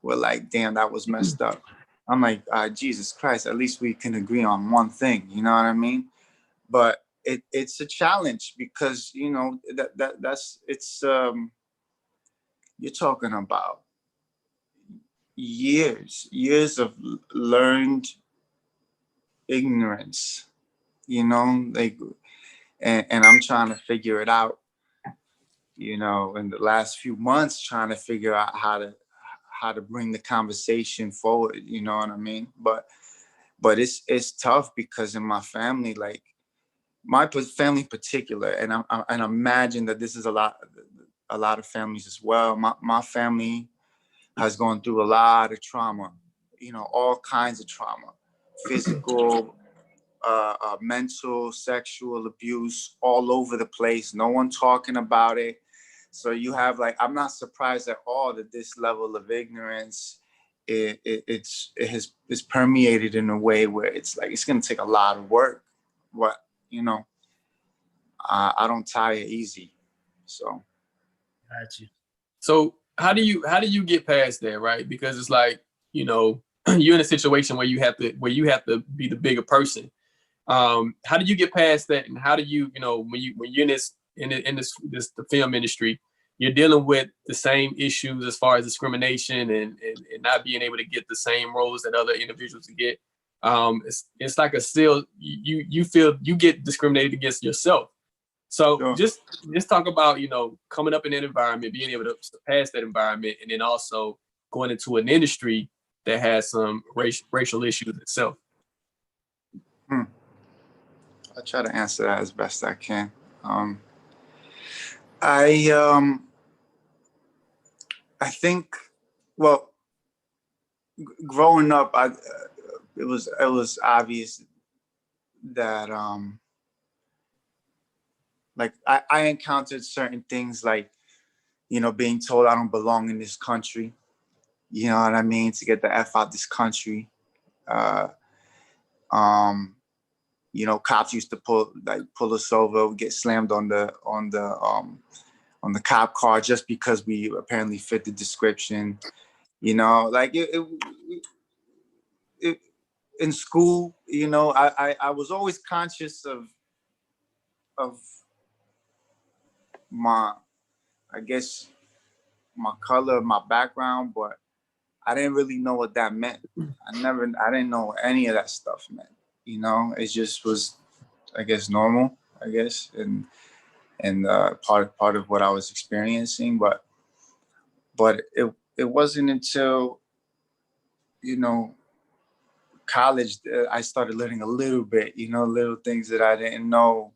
were like, damn, that was messed up. I'm like, Jesus Christ, at least we can agree on one thing, you know what I mean? But it's a challenge because, you know, you're talking about years of learned ignorance, you know, like, and I'm trying to figure it out, you know, in the last few months, trying to figure out how to bring the conversation forward, you know what I mean? But it's tough because in my family, like my family in particular, and I imagine that this is a lot of families as well. My family has gone through a lot of trauma, you know, all kinds of trauma, physical, mental, sexual abuse, all over the place. No one talking about it. So you have like, I'm not surprised at all that this level of ignorance is permeated in a way where it's like it's going to take a lot of work. But you know, I don't tire easy. So. Gotcha. So how do you get past that, right? Because it's like, you know, you're in a situation where you have to be the bigger person. How do you get past that, and how do you know, when you're in the film industry, you're dealing with the same issues as far as discrimination and not being able to get the same roles that other individuals get. It's like you feel you get discriminated against yourself. So Sure. just talk about, you know, coming up in that environment, being able to surpass that environment, and then also going into an industry that has some racial issues itself. I'll try to answer that as best I can. I think, well, growing up, it was obvious that like I encountered certain things like, you know, being told I don't belong in this country. You know what I mean? To get the F out this country. You know, cops used to pull us over, we get slammed on the cop car just because we apparently fit the description. You know, like it in school, you know, I was always conscious of my, I guess, my color, my background, but I didn't really know what that meant. I didn't know what any of that stuff meant. You know, it just was, I guess, normal, I guess, and part of what I was experiencing. But it wasn't until, you know, college that I started learning a little bit, you know, little things that I didn't know.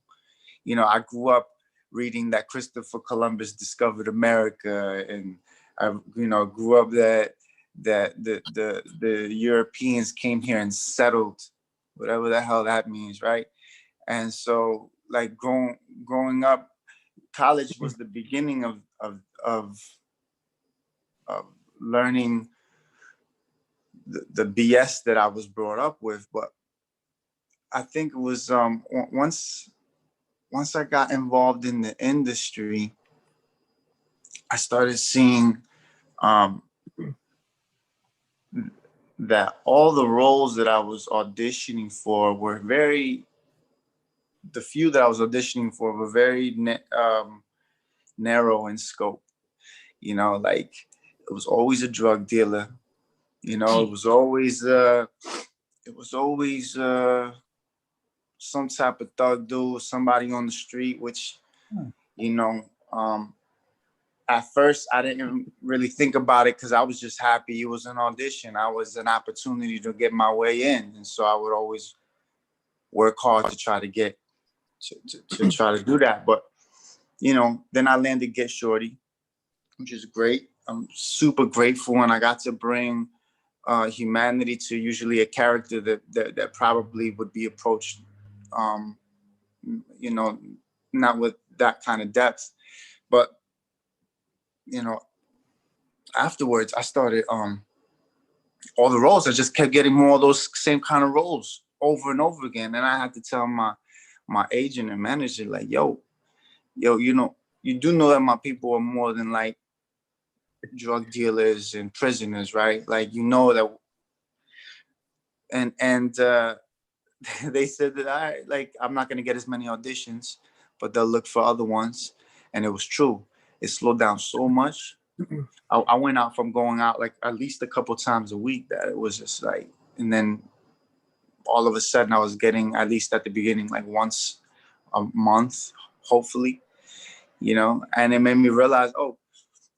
You know, I grew up reading that Christopher Columbus discovered America, and I, you know, grew up that the Europeans came here and settled, whatever the hell that means, right? And so, like growing up, college was the beginning of learning the BS that I was brought up with. But I think it was once I got involved in the industry, I started seeing that all the roles that I was auditioning for were the few that I was auditioning for were very narrow in scope. You know, like it was always a drug dealer. You know, it was always some type of thug dude, somebody on the street, which, you know, at first I didn't really think about it because I was just happy it was an audition. I was an opportunity to get my way in. And so I would always work hard to try to get to try to do that. But, you know, then I landed Get Shorty, which is great. I'm super grateful, and I got to bring humanity to usually a character that probably would be approached, you know, not with that kind of depth. But, you know, afterwards I started all the roles. I just kept getting more of those same kind of roles over and over again. And I had to tell my agent and manager, like, yo, you know, you do know that my people are more than like drug dealers and prisoners, right? Like, you know that, and they said that I'm not gonna get as many auditions, but they'll look for other ones. And it was true. It slowed down so much. I went out from going out like at least a couple times a week that it was just like, and then all of a sudden I was getting, at least at the beginning, like once a month, hopefully, and it made me realize, oh,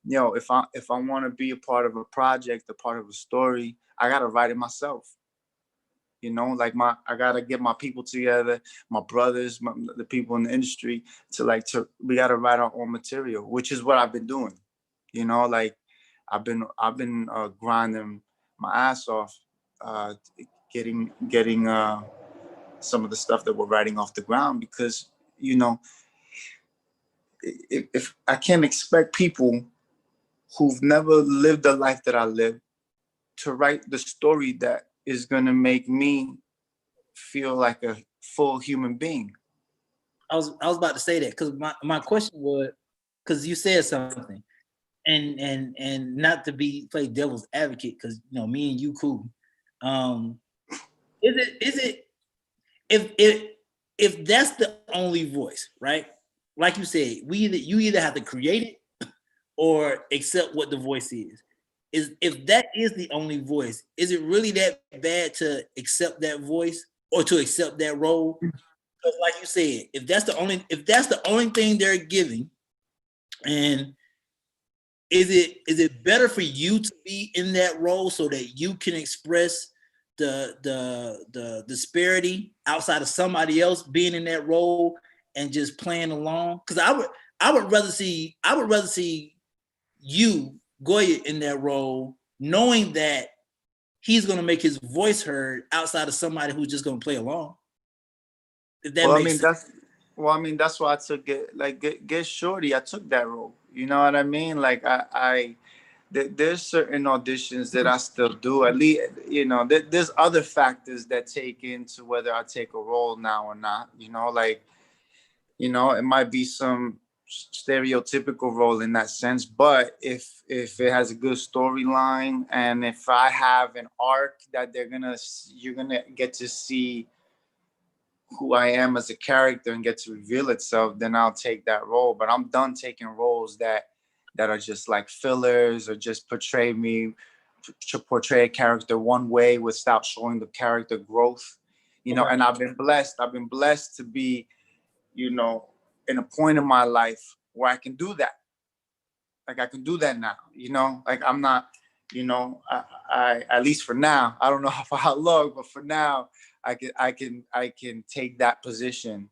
if I want to be a part of a project, a part of a story, I gotta write it myself. Like I gotta get my people together, my brothers, the people in the industry, we gotta write our own material, which is what I've been doing. Like I've been grinding my ass off, getting some of the stuff that we're writing off the ground, because if I can't expect people who've never lived the life that I lived to write the story that is gonna make me feel like a full human being. I was about to say that, because my question was, because you said something, and not to play devil's advocate, because me and you cool. Is it if that's the only voice, right? Like you said, you either have to create it or accept what the voice is. If that is the only voice, is it really that bad to accept that voice or to accept that role? Because like you said, if that's the only thing they're giving, and is it better for you to be in that role so that you can express the disparity outside of somebody else being in that role and just playing along? Because I would rather see you, Goya, in that role, knowing that he's going to make his voice heard outside of somebody who's just going to play along. If that makes sense. That's why I took it. Like get Shorty, I took that role. You know what I mean? Like there's certain auditions that I still do. At least there's other factors that take into whether I take a role now or not. It might be some stereotypical role in that sense, but if it has a good storyline, and if I have an arc that you're gonna get to see who I am as a character and get to reveal itself, then I'll take that role. But I'm done taking roles that are just like fillers, or just portray a character one way without showing the character growth. And I've been blessed to be, in a point in my life where I can do that. Like I can do that now, like I'm not, I at least for now, I don't know how long, but for now, I can take that position,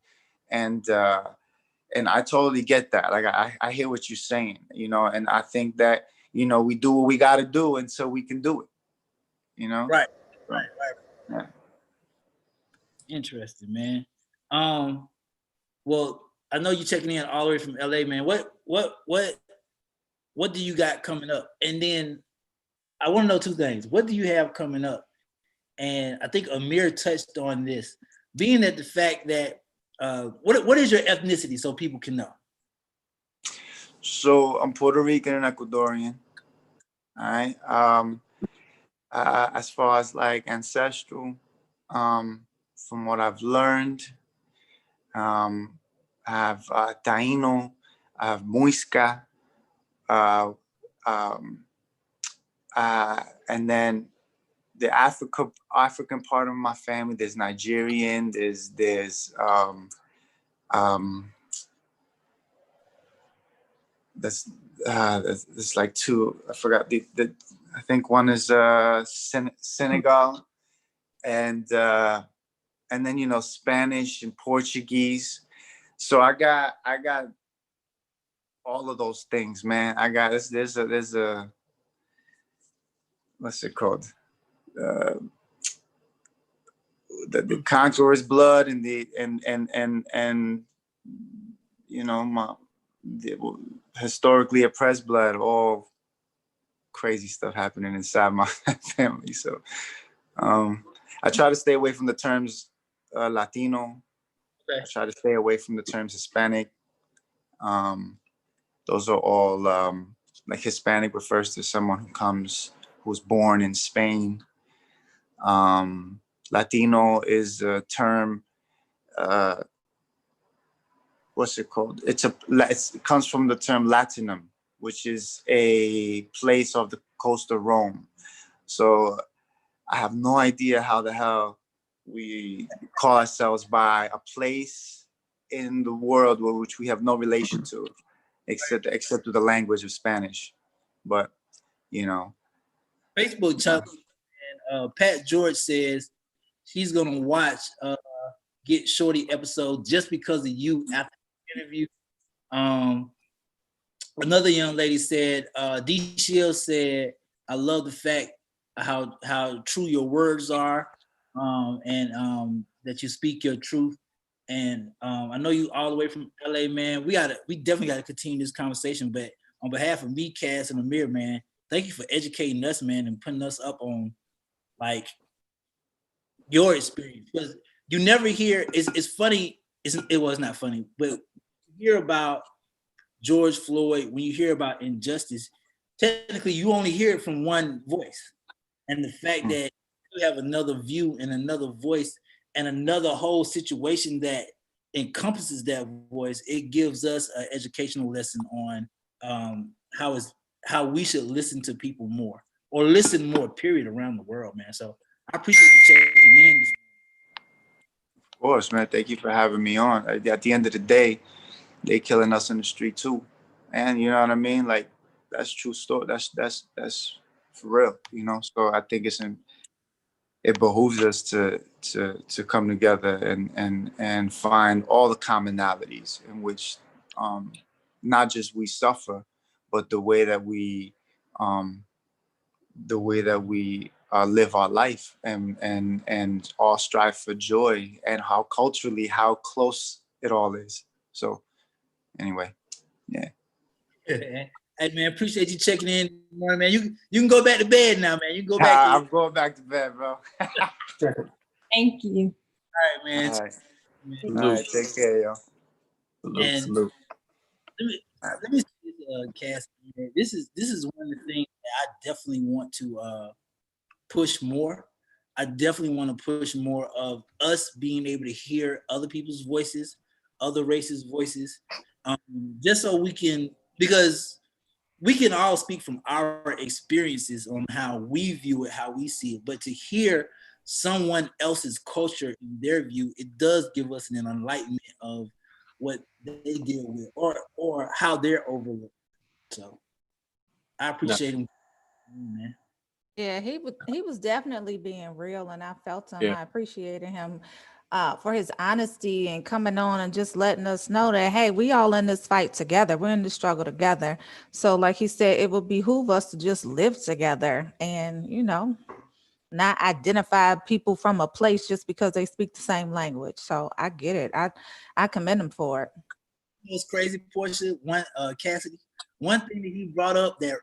and I totally get that. Like I hear what you're saying, and I think that, we do what we got to do until we can do it, Right. Yeah. Interesting, man. Well, I know you're checking in all the way from LA, man. What do you got coming up? And then I want to know two things. What do you have coming up? And I think Amir touched on this, being that the fact that what is your ethnicity, so people can know? So I'm Puerto Rican and Ecuadorian. All right. As far as like ancestral, from what I've learned, I have Taino, I have Muisca, and then the African part of my family. There's Nigerian. There's like two. I forgot I think one is Senegal, and then Spanish and Portuguese. So I got all of those things, man. I got there's a what's it called? The conqueror's blood and the historically oppressed blood. All crazy stuff happening inside my family. So I try to stay away from the terms Latino. Okay. I try to stay away from the terms Hispanic. Those are all like Hispanic refers to someone who was born in Spain. Latino is a term, what's it called? It comes from the term Latinum, which is a place of the coast of Rome. So I have no idea how the hell we call ourselves by a place in the world which we have no relation to, except to the language of Spanish. But Facebook Chuck and Pat George says she's gonna watch Get Shorty episode just because of you after the interview. Another young lady said, D Shields said, I love the fact how true your words are, and that you speak your truth. And I know you all the way from LA, man. We definitely gotta continue this conversation. But on behalf of me, Cass, and Amir, man, thank you for educating us, man, and putting us up on like your experience. Because you never hear, it's funny, it was not funny, but you hear about George Floyd, when you hear about injustice, technically you only hear it from one voice. And the fact that you have another view and another voice and another whole situation that encompasses that voice, it gives us an educational lesson on how we should listen to people more, or listen more, period, around the world, man. So I appreciate you checking in. Of course, man. Thank you for having me on. At the end of the day, they killing us in the street too, and you know what I mean. Like that's true story. That's for real. So I think it behooves us to come together and find all the commonalities in which not just we suffer, but the way that we live our life and all strive for joy, and how culturally how close it all is. So anyway, yeah. Hey man, appreciate you checking in, man. You can go back to bed now, man. You can go back. I'm going back to bed, bro. Thank you. All right, man. All right, take care, yo. Salute. Let me say, Cass, this is one of the things that I definitely want to push more. I definitely want to push more of us being able to hear other people's voices, other races' voices, just so we can, because we can all speak from our experiences on how we view it, how we see it, but to hear someone else's culture and their view, it does give us an enlightenment of what they deal with or how they're overlooked. So I appreciate him, man. Yeah, he was definitely being real, and I felt him. Yeah. I appreciated him for his honesty and coming on and just letting us know that, hey, we all in this fight together. We're in the struggle together. So like he said, it would behoove us to just live together and, not identify people from a place just because they speak the same language. So I get it. I commend him for it. Most crazy portion, Cassidy. One thing that he brought up that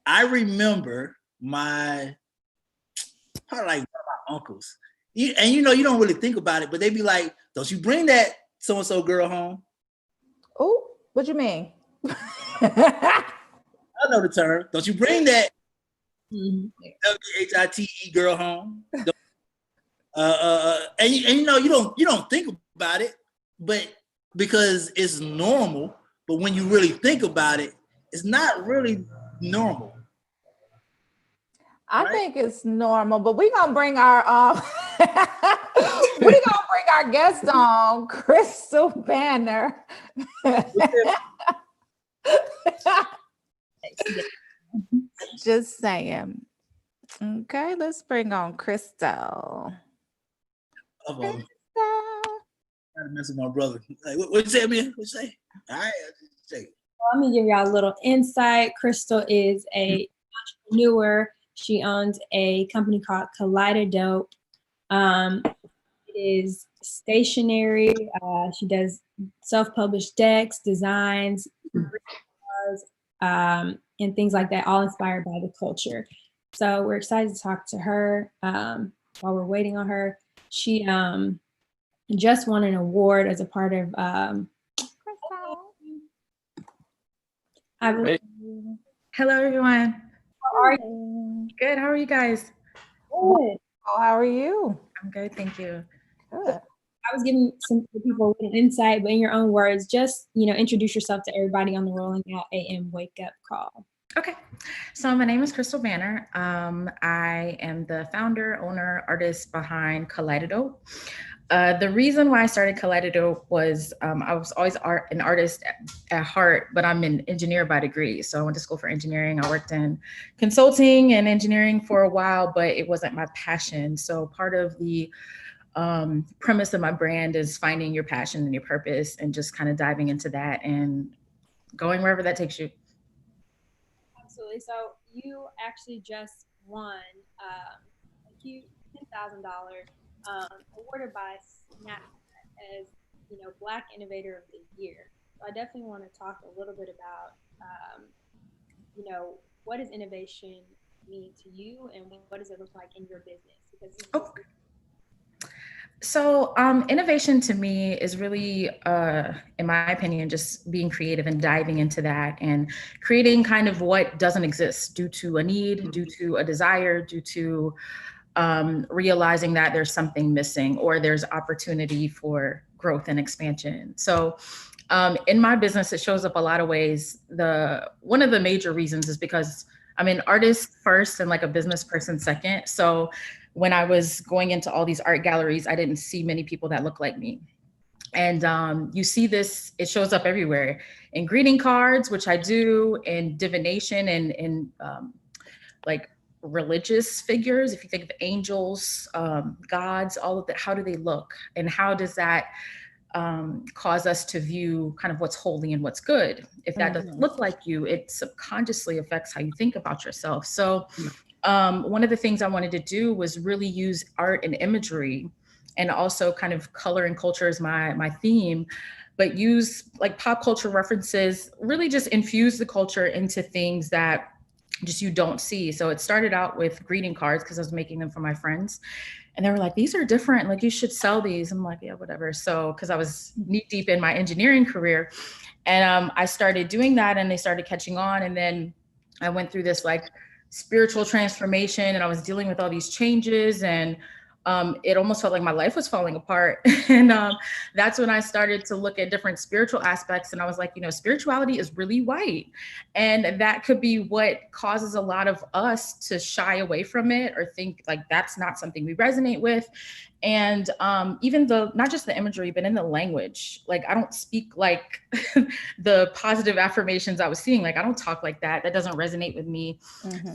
I remember one of my uncles. You don't really think about it, but they be like, "Don't you bring that so and so girl home?" Oh, what you mean? I know the term. Don't you bring that WHITE girl home? And you don't think about it, but because it's normal. But when you really think about it, it's not really normal. I think it's normal, but we're gonna bring our guest on, Crystal Banner. Just saying. Okay, let's bring on Crystal. Trying to mess with my brother. Like, what you say, man? What you say? All right, say. Let me give y'all a little insight. Crystal is a entrepreneur. She owns a company called Collider Dope. It is stationary. She does self-published decks, designs, and things like that, all inspired by the culture. So we're excited to talk to her while we're waiting on her. She just won an award as a part of I will. Hey. Hello, everyone. How are you? Good. How are you guys? Good. Oh, how are you? I'm good. Thank you. Good. I was giving some people an insight, but in your own words, just introduce yourself to everybody on the Rolling Out AM Wake Up Call. Okay. So my name is Crystal Banner. I am the founder, owner, artist behind Kaleidodope. The reason why I started Kaleidodope was I was always an artist at heart, but I'm an engineer by degree. So I went to school for engineering. I worked in consulting and engineering for a while, but it wasn't my passion. So part of the premise of my brand is finding your passion and your purpose and just kind of diving into that and going wherever that takes you. Absolutely. So you actually just won a huge $10,000 awarded by Snapchat as Black Innovator of the Year. So I definitely want to talk a little bit about what does innovation mean to you and what does it look like in your business? Because So innovation to me is really, in my opinion, just being creative and diving into that and creating kind of what doesn't exist due to a need, due to a desire, due to realizing that there's something missing or there's opportunity for growth and expansion. So in my business, it shows up a lot of ways. One of the major reasons is because I'm an artist first and like a business person second. So when I was going into all these art galleries, I didn't see many people that look like me. And you see this, it shows up everywhere in greeting cards, which I do, in divination and like religious figures. If you think of angels, gods, all of that, how do they look? And how does that cause us to view kind of what's holy and what's good? If that doesn't look like you, it subconsciously affects how you think about yourself. So one of the things I wanted to do was really use art and imagery, and also kind of color and culture is my theme, but use like pop culture references, really just infuse the culture into things that just you don't see. So it started out with greeting cards because I was making them for my friends. And they were like, these are different, like you should sell these. I'm like, yeah, whatever. So, because I was knee deep in my engineering career. And I started doing that and they started catching on. And then I went through this like spiritual transformation and I was dealing with all these changes and it almost felt like my life was falling apart. And that's when I started to look at different spiritual aspects. And I was like, spirituality is really white. And that could be what causes a lot of us to shy away from it or think like that's not something we resonate with. And even not just the imagery, but in the language, like I don't speak like the positive affirmations I was seeing. Like I don't talk like that. That doesn't resonate with me.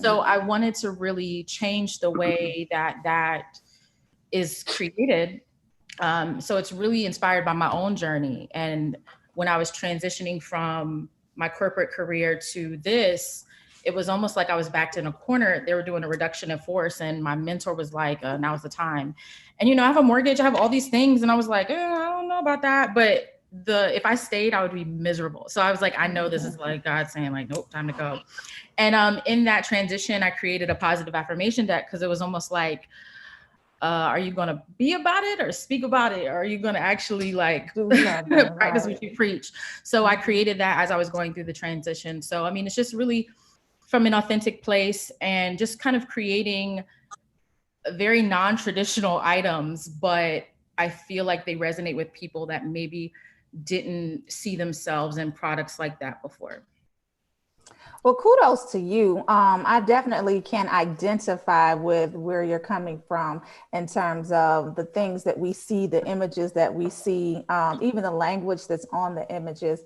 So I wanted to really change the way that is created. So it's really inspired by my own journey. And when I was transitioning from my corporate career to this, it was almost like I was backed in a corner. They were doing a reduction in force and my mentor was like, now's the time. And, I have a mortgage, I have all these things. And I was like, I don't know about that. But if I stayed, I would be miserable. So I was like, I know this is like God saying like, nope, time to go. And in that transition, I created a positive affirmation deck because it was almost like, are you going to be about it or speak about it? Or are you going to actually like practice what you preach? So I created that as I was going through the transition. So, I mean, it's just really from an authentic place and just kind of creating very non-traditional items, but I feel like they resonate with people that maybe didn't see themselves in products like that before. Well, kudos to you. I definitely can identify with where you're coming from in terms of the things that we see, the images that we see, even the language that's on the images.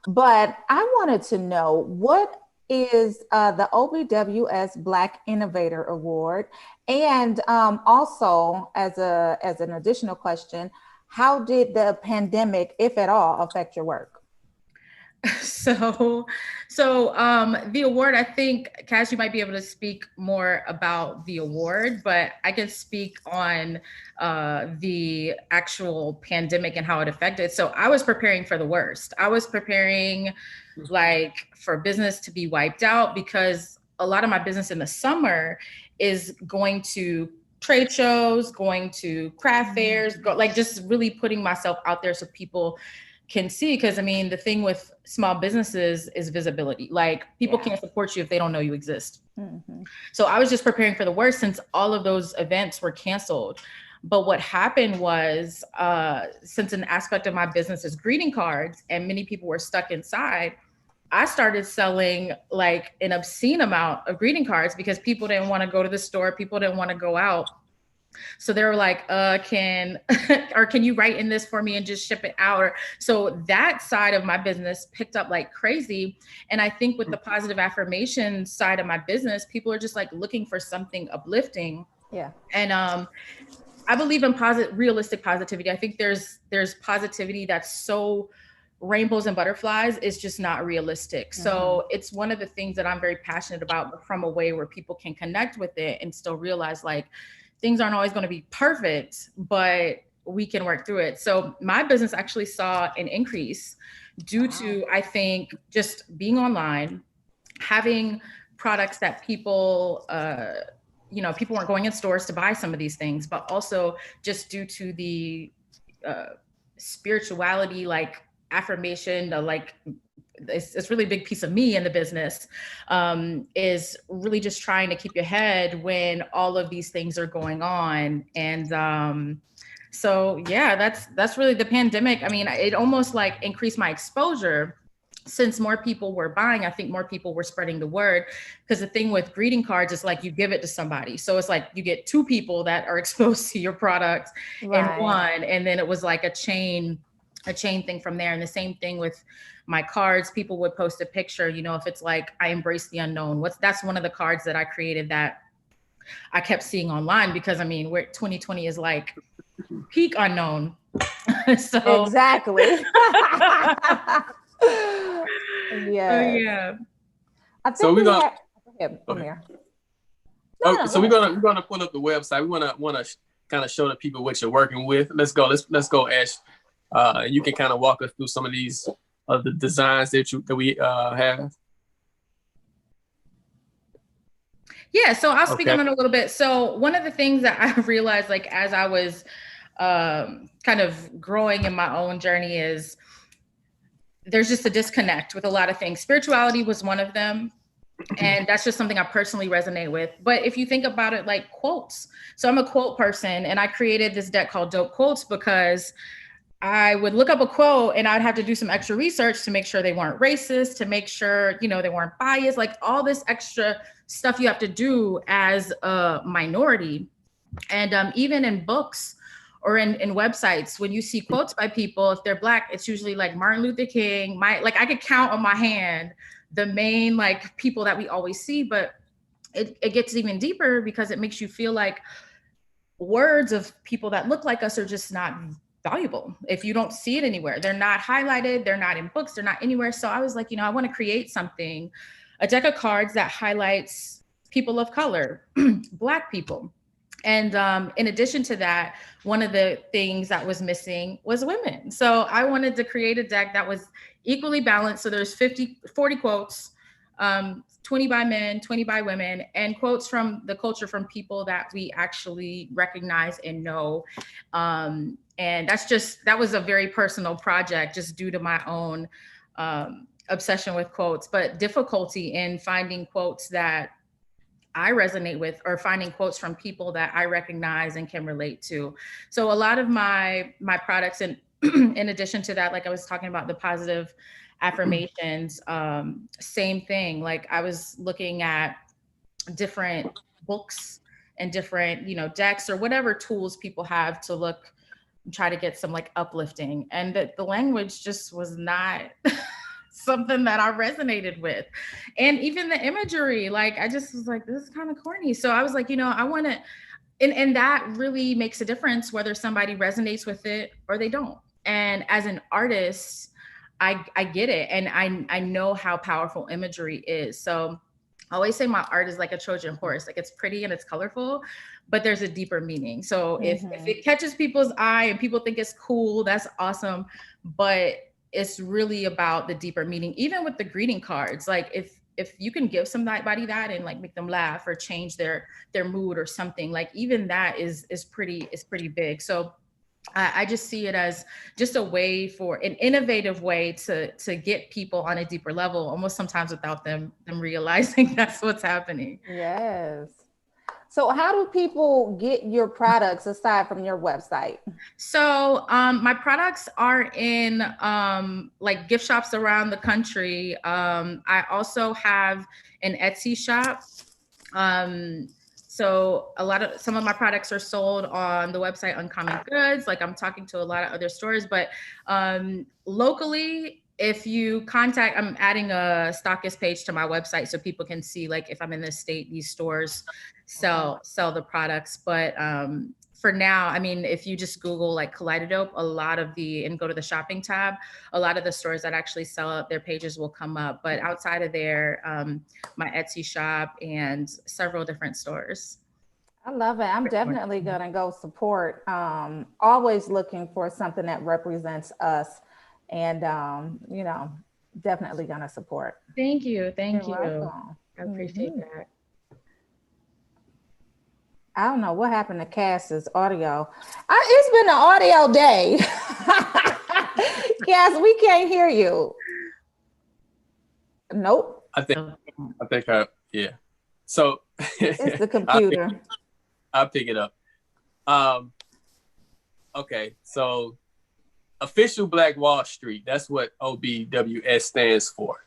But I wanted to know, what is the OBWS Black Innovator Award? And also, as an additional question, how did the pandemic, if at all, affect your work? So the award, I think, Cass, you might be able to speak more about the award, but I can speak on the actual pandemic and how it affected. So I was preparing for the worst. I was preparing like for business to be wiped out because a lot of my business in the summer is going to trade shows, going to craft fairs, like just really putting myself out there so people can see. Because I mean, the thing with small businesses is visibility. Like people can't support you if they don't know you exist. So I was just preparing for the worst since all of those events were canceled. But what happened was, since an aspect of my business is greeting cards and many people were stuck inside, I started selling like an obscene amount of greeting cards because people didn't want to go to the store. People didn't want to go out. So they were like, can you write in this for me and just ship it out? Or, so that side of my business picked up like crazy. And I think with the positive affirmation side of my business, people are just like looking for something uplifting. Yeah. And I believe in realistic positivity. I think there's positivity that's so rainbows and butterflies is just not realistic. So it's one of the things that I'm very passionate about, but from a way where people can connect with it and still realize like things aren't always going to be perfect, but we can work through it. So my business actually saw an increase due to, I think, just being online, having products that people, people weren't going in stores to buy some of these things, but also just due to the spirituality, like affirmation, it's really a big piece of me in the business, is really just trying to keep your head when all of these things are going on. And so yeah, that's really the pandemic. I mean, it almost like increased my exposure. Since more people were buying, I think more people were spreading the word, because the thing with greeting cards is like you give it to somebody. So it's like you get two people that are exposed to your product in one, and then it was like a chain thing from there. And the same thing with my cards, people would post a picture, if it's like, I embrace the unknown. That's one of the cards that I created that I kept seeing online, because I mean, 2020 is like peak unknown. So exactly. Yeah. I think so we're gonna. So we're gonna pull up the website. We wanna kind of show the people what you're working with. Let's go, Ash. You can kind of walk us through some of these the designs that we have. Yeah, so I'll speak on it a little bit. So one of the things that I realized, like as I was kind of growing in my own journey, is there's just a disconnect with a lot of things. Spirituality was one of them. And that's just something I personally resonate with. But if you think about it, like quotes. So I'm a quote person, and I created this deck called Dope Quotes because I would look up a quote and I'd have to do some extra research to make sure they weren't racist, to make sure, they weren't biased, like all this extra stuff you have to do as a minority. And even in books or in websites, when you see quotes by people, if they're Black, it's usually like Martin Luther King. I could count on my hand the main like people that we always see, but it gets even deeper because it makes you feel like words of people that look like us are just not valuable if you don't see it anywhere. They're not highlighted, they're not in books, they're not anywhere. So I was like, I want to create something, a deck of cards that highlights people of color, Black people. And in addition to that, one of the things that was missing was women. So I wanted to create a deck that was equally balanced. So there's 40 quotes, 20 by men, 20 by women, and quotes from the culture from people that we actually recognize and know. And that was a very personal project just due to my own obsession with quotes, but difficulty in finding quotes that I resonate with, or finding quotes from people that I recognize and can relate to. So a lot of my products, and in addition to that, like I was talking about the positive affirmations, same thing. Like I was looking at different books and different, decks or whatever tools people have to try to get some like uplifting, and the language just was not something that I resonated with. And even the imagery, like I just was like, this is kind of corny. So I was like, I want to, and that really makes a difference whether somebody resonates with it or they don't. And as an artist, I get it. And I know how powerful imagery is. So I always say my art is like a Trojan horse. Like it's pretty and it's colorful, but there's a deeper meaning. So if it catches people's eye and people think it's cool, that's awesome. But it's really about the deeper meaning. Even with the greeting cards, like if you can give somebody that and like make them laugh or change their mood or something, like even that is pretty big. So I just see it as just a way for an innovative way to get people on a deeper level, almost sometimes without them realizing that's what's happening. Yes. So how do people get your products aside from your website? So my products are in like gift shops around the country. I also have an Etsy shop. So some of my products are sold on the website Uncommon Goods. Like I'm talking to a lot of other stores, but locally, if you contact, I'm adding a stockist page to my website so people can see like if I'm in this state, these stores sell the products. But for now, I mean, if you just Google like Kaleidodope, and go to the shopping tab, a lot of the stores that actually sell their pages will come up. But outside of there, my Etsy shop and several different stores. I love it. I'm definitely gonna go support. Always looking for something that represents us, and you know, definitely gonna support. Thank you. You're welcome. I appreciate that. I don't know what happened to Cass's audio. It's been an audio day. Cass, we can't hear you. Nope. I think yeah. So it's the computer. I'll pick it up. Okay, so Official Black Wall Street, that's what OBWS stands for.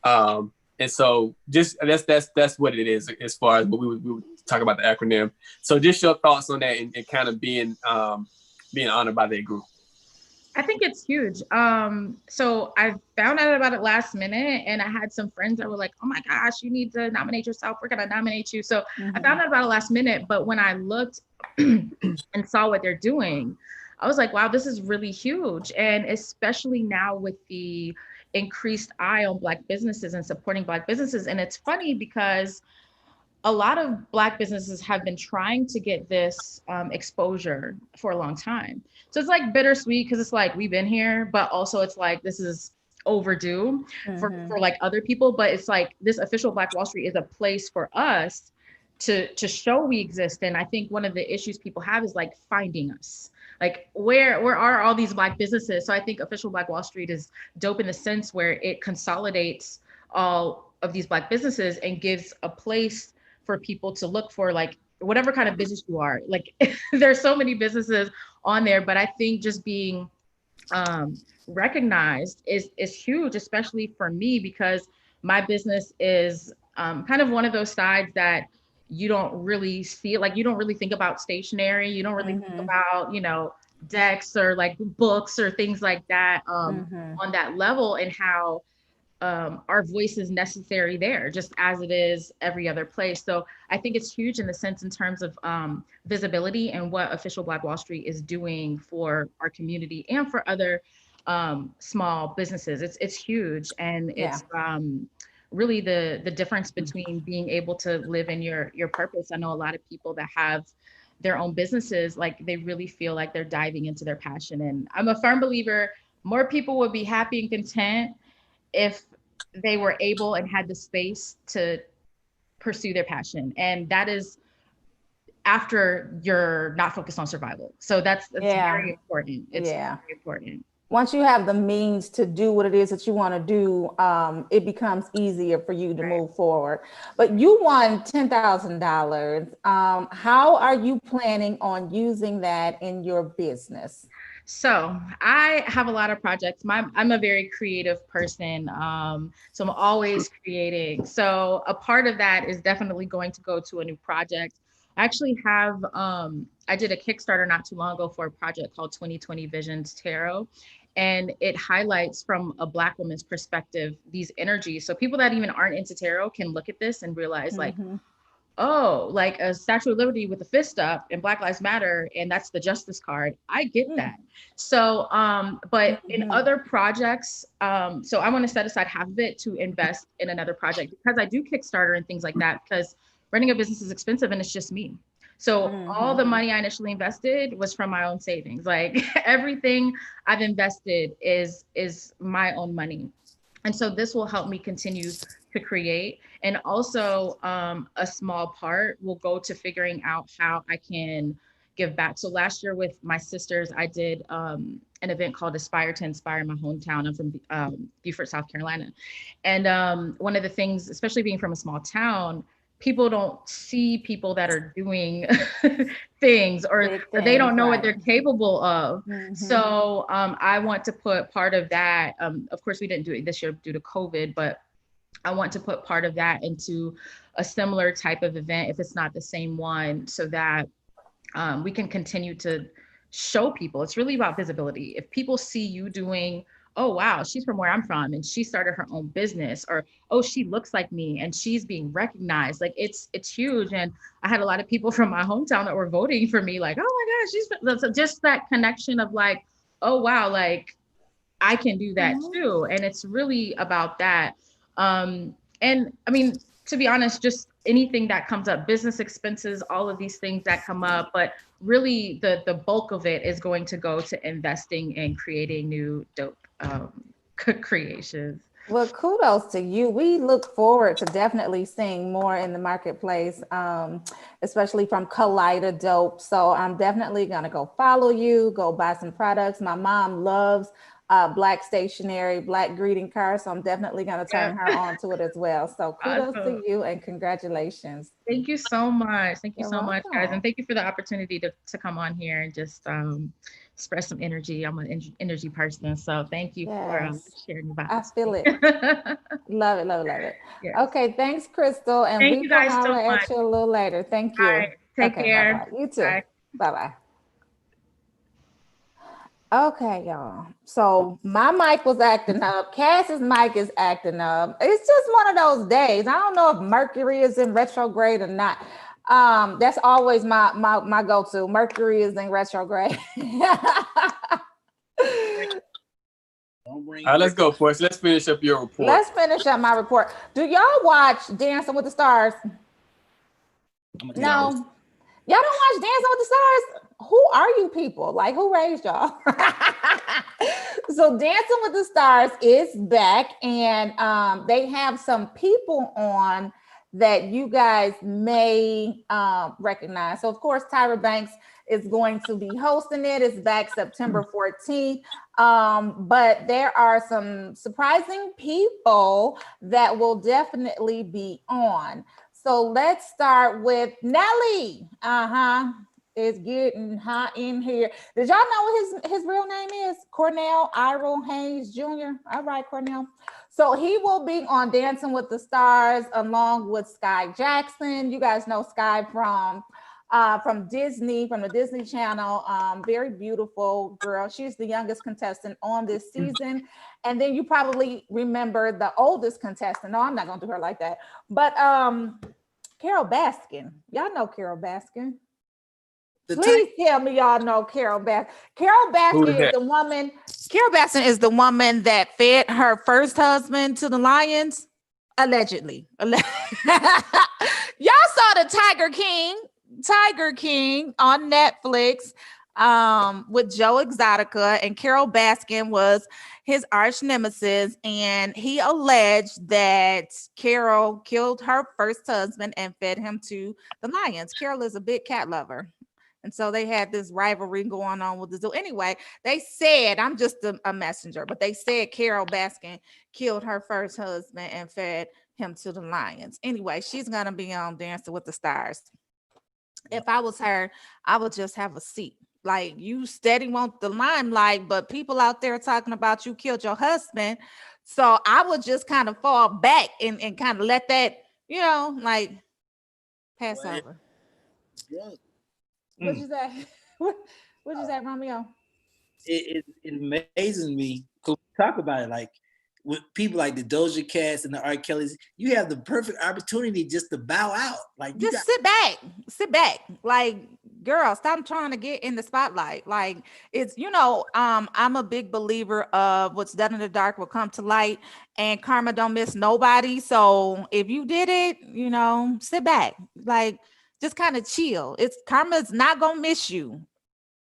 And so just that's what it is as far as what we would talk about the acronym. So just your thoughts on that and kind of being honored by that group. I think it's huge. So I found out about it last minute, and I had some friends that were like, "Oh my gosh, you need to nominate yourself. We're gonna nominate you." So I found out about it last minute, but when I looked and saw what they're doing, I was like, "Wow, this is really huge!" And especially now with the increased eye on Black businesses and supporting Black businesses. And it's funny because a lot of Black businesses have been trying to get this exposure for a long time. So it's like bittersweet because it's like we've been here, but also it's like this is overdue for like other people. But it's like this Official Black Wall Street is a place for us to show we exist. And I think one of the issues people have is like finding us. Like where are all these Black businesses? So I think Official Black Wall Street is dope in the sense where it consolidates all of these Black businesses and gives a place for people to look for, like whatever kind of business you are. Like there's so many businesses on there, but I think just being recognized is huge, especially for me, because my business is kind of one of those sides that you don't really see it. Like you don't really think about stationery. You don't really think about, you know, decks or like books or things like that on that level, and how our voice is necessary there just as it is every other place. So I think it's huge in the sense in terms of visibility and what Official Black Wall Street is doing for our community and for other small businesses. It's huge. And it's really the difference between being able to live in your purpose. I know a lot of people that have their own businesses, like they really feel like they're diving into their passion. And I'm a firm believer, more people would be happy and content if they were able and had the space to pursue their passion. And that is after you're not focused on survival. So that's very important. It's very important. Once you have the means to do what it is that you want to do, it becomes easier for you to move forward. But you won $10,000. How are you planning on using that in your business? So I have a lot of projects. I'm a very creative person. So I'm always creating. So a part of that is definitely going to go to a new project. I actually have, I did a Kickstarter not too long ago for a project called 2020 Visions Tarot. And it highlights from a Black woman's perspective, these energies. So people that even aren't into tarot can look at this and realize like, oh, like a Statue of Liberty with a fist up and Black Lives Matter, and that's the Justice card. I get that. So, but in other projects, so I want to set aside half of it to invest in another project because I do Kickstarter and things like that, because running a business is expensive and it's just me. So all the money I initially invested was from my own savings. Like everything I've invested is my own money. And so this will help me continue to create. And also a small part will go to figuring out how I can give back. So last year with my sisters, I did an event called Aspire to Inspire in my hometown. I'm from Beaufort, South Carolina. And one of the things, especially being from a small town, people don't see people that are doing things, or they don't know what they're capable of. So I want to put part of that, of course we didn't do it this year due to COVID, but I want to put part of that into a similar type of event, if it's not the same one, so that we can continue to show people. It's really about visibility. If people see you doing, oh, wow, she's from where I'm from and she started her own business, or, oh, she looks like me and she's being recognized, like it's huge. And I had a lot of people from my hometown that were voting for me, like, oh my gosh, just that connection of like, oh, wow, like I can do that too. And it's really about that. And I mean, to be honest, just anything that comes up, business expenses, all of these things that come up, but really the bulk of it is going to go to investing and creating new dope creations. Well, kudos to you. We look forward to definitely seeing more in the marketplace, especially from Collider Dope. So I'm definitely going to go follow you, go buy some products. My mom loves Black stationery, Black greeting cards. So I'm definitely going to turn her on to it as well. So kudos to you and congratulations. Thank you so much. Thank you You're so much, guys. welcome. And thank you for the opportunity to come on here and just express some energy. I'm an energy person. So thank you for sharing your vibes. I feel it. Love it, love it, love it. Yes. Okay, thanks, Crystal. And Thank we you will guys so holler much. at you a little later. Thank you. All right, take care. Bye-bye. You too. Bye. Bye-bye. Okay, y'all. So my mic was acting up. Cass's mic is acting up. It's just one of those days. I don't know if Mercury is in retrograde or not. That's always my go-to. Mercury is in retrograde. All right, let's go, Forrest. Let's finish up your report. Let's finish up my report. Do y'all watch Dancing with the Stars? No. Y'all don't watch Dancing with the Stars? Who are you people? Like, who raised y'all? So Dancing with the Stars is back, and they have some people on that you guys may recognize. So of course, Tyra Banks is going to be hosting it. It's back September 14th. But there are some surprising people that will definitely be on. So let's start with Nelly. It's getting hot in here. Did y'all know what his real name is? Cornell Iroh Haynes Jr. All right, Cornell. So he will be on Dancing with the Stars along with Sky Jackson. You guys know Sky from Disney, from the Disney Channel. Very beautiful girl. She's the youngest contestant on this season. And then you probably remember the oldest contestant. No, I'm not gonna do her like that. But Carol Baskin. Y'all know Carol Baskin. Please tell me y'all know Carol Baskin. Carol Baskin is the woman. Carol Baskin is the woman that fed her first husband to the lions, allegedly. Y'all saw the Tiger King on Netflix with Joe Exotica, and Carol Baskin was his arch nemesis, and he alleged that Carol killed her first husband and fed him to the lions. Carol is a big cat lover. And so they had this rivalry going on with the zoo. Anyway, they said, I'm just a messenger, but they said Carol Baskin killed her first husband and fed him to the lions. Anyway, she's going to be on Dancing with the Stars. If I was her, I would just have a seat. Like, you steady want the limelight, but people out there talking about you killed your husband. So I would just kind of fall back and kind of let that, like pass over. Yeah. What'd you say? What'd you say, Romeo? It amazes me. Talk about it, like with people like the Doja Cats and the R. Kellys, you have the perfect opportunity just to bow out. Like, just sit back. Like, girl, stop trying to get in the spotlight. Like, it's, I'm a big believer of what's done in the dark will come to light, and karma don't miss nobody. So if you did it, sit back. Like, just kind of chill. Karma's not gonna miss you.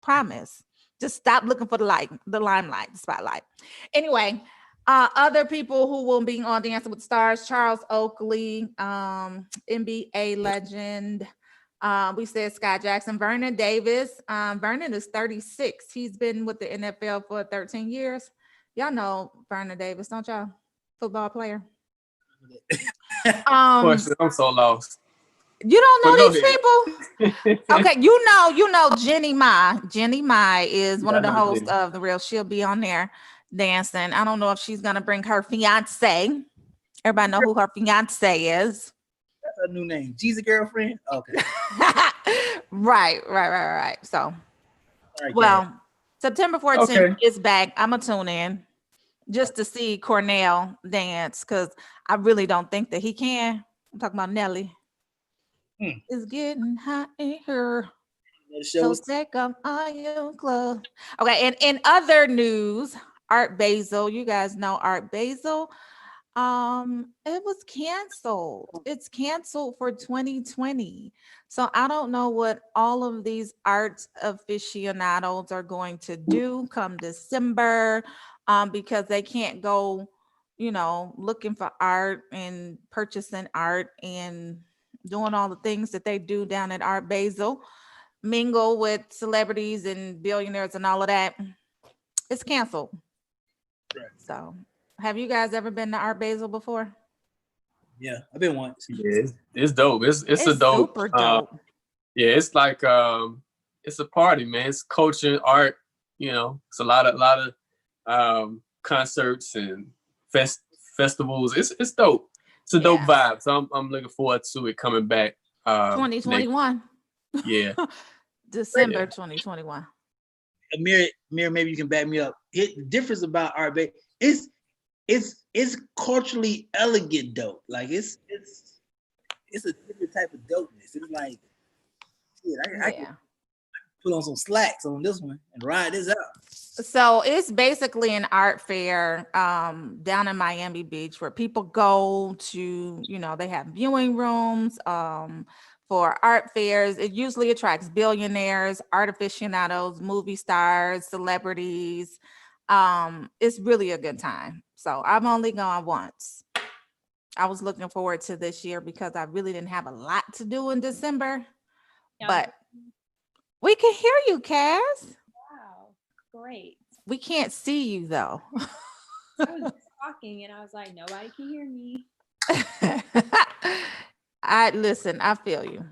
Promise. Just stop looking for the limelight, the spotlight. Anyway, other people who will be on Dancing with the Stars: Charles Oakley, NBA legend, We said Scott Jackson. Vernon Davis. Vernon is 36. He's been with the NFL for 13 years. Y'all know Vernon Davis, don't y'all? Football player. I'm so lost. You don't But know go these ahead. people? Okay, you know Jenny Mai. Jenny Mai is one Yeah, of the I know hosts Jenny. of The Real. She'll be on there dancing. I don't know if she's gonna bring her fiance. Everybody know who her fiance is. That's her new name. Jesus girlfriend. Okay. Right. So, All right, well, September 14th Okay. is back. I'm gonna tune in just to see Cornell dance because I really don't think that he can. I'm talking about Nelly. It's getting hot in here. So take off all your clothes. Okay, and in other news, Art Basel, you guys know Art Basel. It was canceled. It's canceled for 2020. So I don't know what all of these art aficionados are going to do come December, because they can't go, looking for art and purchasing art and doing all the things that they do down at Art Basel, mingle with celebrities and billionaires and all of that. It's canceled. Right. So have you guys ever been to Art Basel before? Yeah, I've been once. Yeah, it's dope. It's a dope. Super dope. Yeah, it's like it's a party, man. It's culture, art. It's a lot of concerts and festivals. It's dope. It's a dope vibe. So I'm looking forward to it coming back. 2021. Yeah. December 2021. Amir, maybe you can back me up. The difference about Art Basel, it's culturally elegant dope. Like it's a different type of dopeness. It's like, shit, I can put on some slacks on this one and ride this out. So it's basically an art fair down in Miami Beach where people go to, they have viewing rooms for art fairs. It usually attracts billionaires, art aficionados, movie stars, celebrities. It's really a good time. So I've only gone once. I was looking forward to this year because I really didn't have a lot to do in December. But we can hear you, Cass. Wow, great. We can't see you though. I was just talking and I was like, nobody can hear me. I feel you.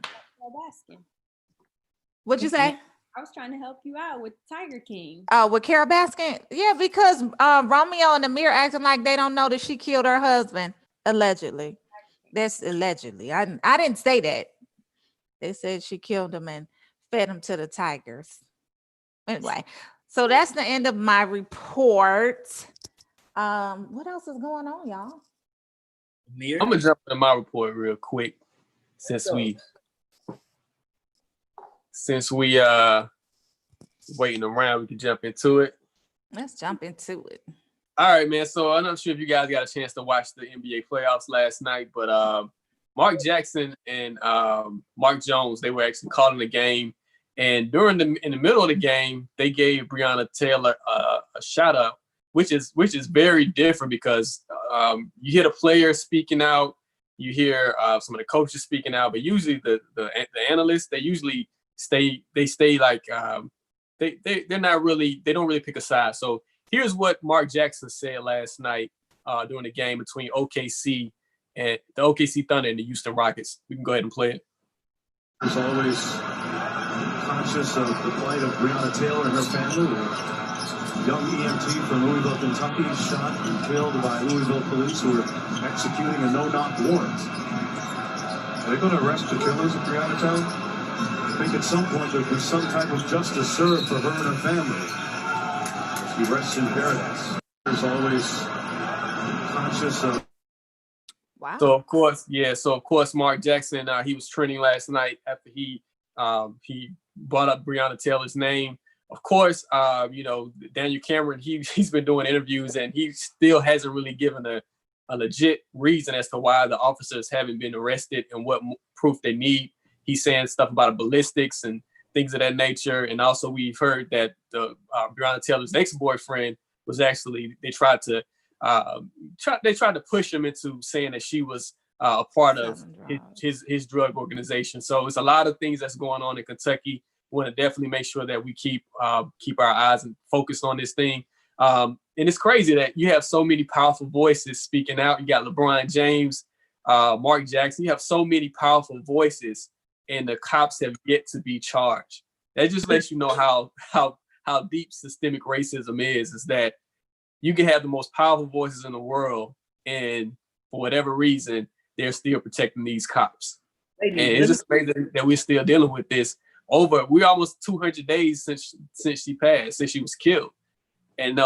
What'd you say? I was trying to help you out with Tiger King. Oh, with Carol Baskin? Yeah, because Romeo and Amir acting like they don't know that she killed her husband. Allegedly. That's allegedly. I didn't say that. They said she killed him and fed him to the tigers. Anyway, so that's the end of my report. What else is going on, y'all? Amir? I'm gonna jump into my report real quick since we waiting around, we can jump into it. Let's jump into it. All right, man. So I'm not sure if you guys got a chance to watch the NBA playoffs last night, but Mark Jackson and Mark Jones, they were actually calling the game. And in the middle of the game, they gave Breonna Taylor a shout out, which is very different because you hear the players speaking out, you hear some of the coaches speaking out, but usually the analysts, they usually stay like they don't really pick a side. So here's what Mark Jackson said last night during the game between OKC and the OKC Thunder and the Houston Rockets. We can go ahead and play it. There's always conscious of the plight of Breonna Taylor and her family. A young EMT from Louisville, Kentucky, shot and killed by Louisville police who were executing a no-knock warrant. Are they going to arrest the killers of Breonna Taylor? I think at some point there'll be some type of justice served for her and her family. She rests in paradise. There's always conscious of. Wow. So of course, Mark Jackson, he was trending last night after he brought up Breonna Taylor's name. Of course, Daniel Cameron, he's been doing interviews and he still hasn't really given a legit reason as to why the officers haven't been arrested and what proof they need. He's saying stuff about ballistics and things of that nature. And also we've heard that the Breonna Taylor's ex-boyfriend was actually, they tried to push him into saying that she was a part of his drug organization. So it's a lot of things that's going on in Kentucky. We want to definitely make sure that we keep our eyes and focus on this thing. And it's crazy that you have so many powerful voices speaking out. You got LeBron James, Mark Jackson. You have so many powerful voices, and the cops have yet to be charged. That just lets you know how deep systemic racism is that you can have the most powerful voices in the world, and for whatever reason, they're still protecting these cops. And it's just amazing that we're still dealing with this. We're almost 200 days since she passed, since she was killed. And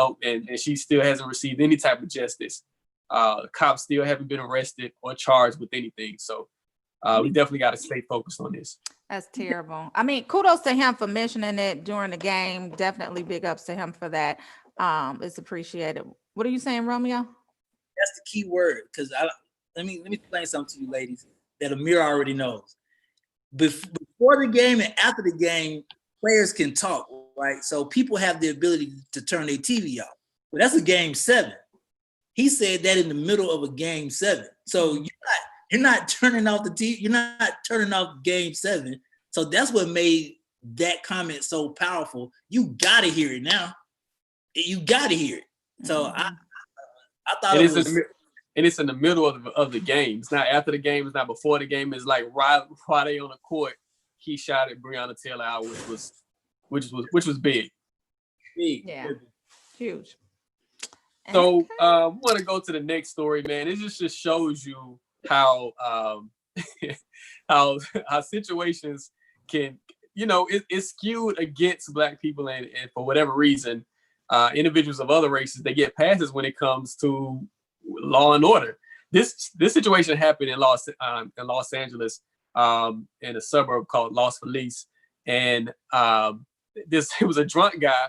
she still hasn't received any type of justice. Cops still haven't been arrested or charged with anything. So we definitely got to stay focused on this. That's terrible. I mean, kudos to him for mentioning it during the game. Definitely big ups to him for that. It's appreciated. What are you saying, Romeo? That's the key word, because let me explain something to you ladies that Amir already knows. Before the game and after the game, players can talk, right? So people have the ability to turn their TV off. But that's a game 7. He said that in the middle of a game 7. So you're not turning off the TV. You're not turning off game 7. So that's what made that comment so powerful. You got to hear it now. You got to hear it. So I thought it was. And it's in the middle of the game. It's not after the game. It's not before the game. It's like right while they on the court, he shot at Breonna Taylor out, which was big. Big. Yeah, huge. So we want to go to the next story, man. It just shows you how how situations can, it's skewed against Black people, and for whatever reason, individuals of other races, they get passes when it comes to law and order. This situation happened in Los Angeles, in a suburb called Los Feliz, and it was a drunk guy,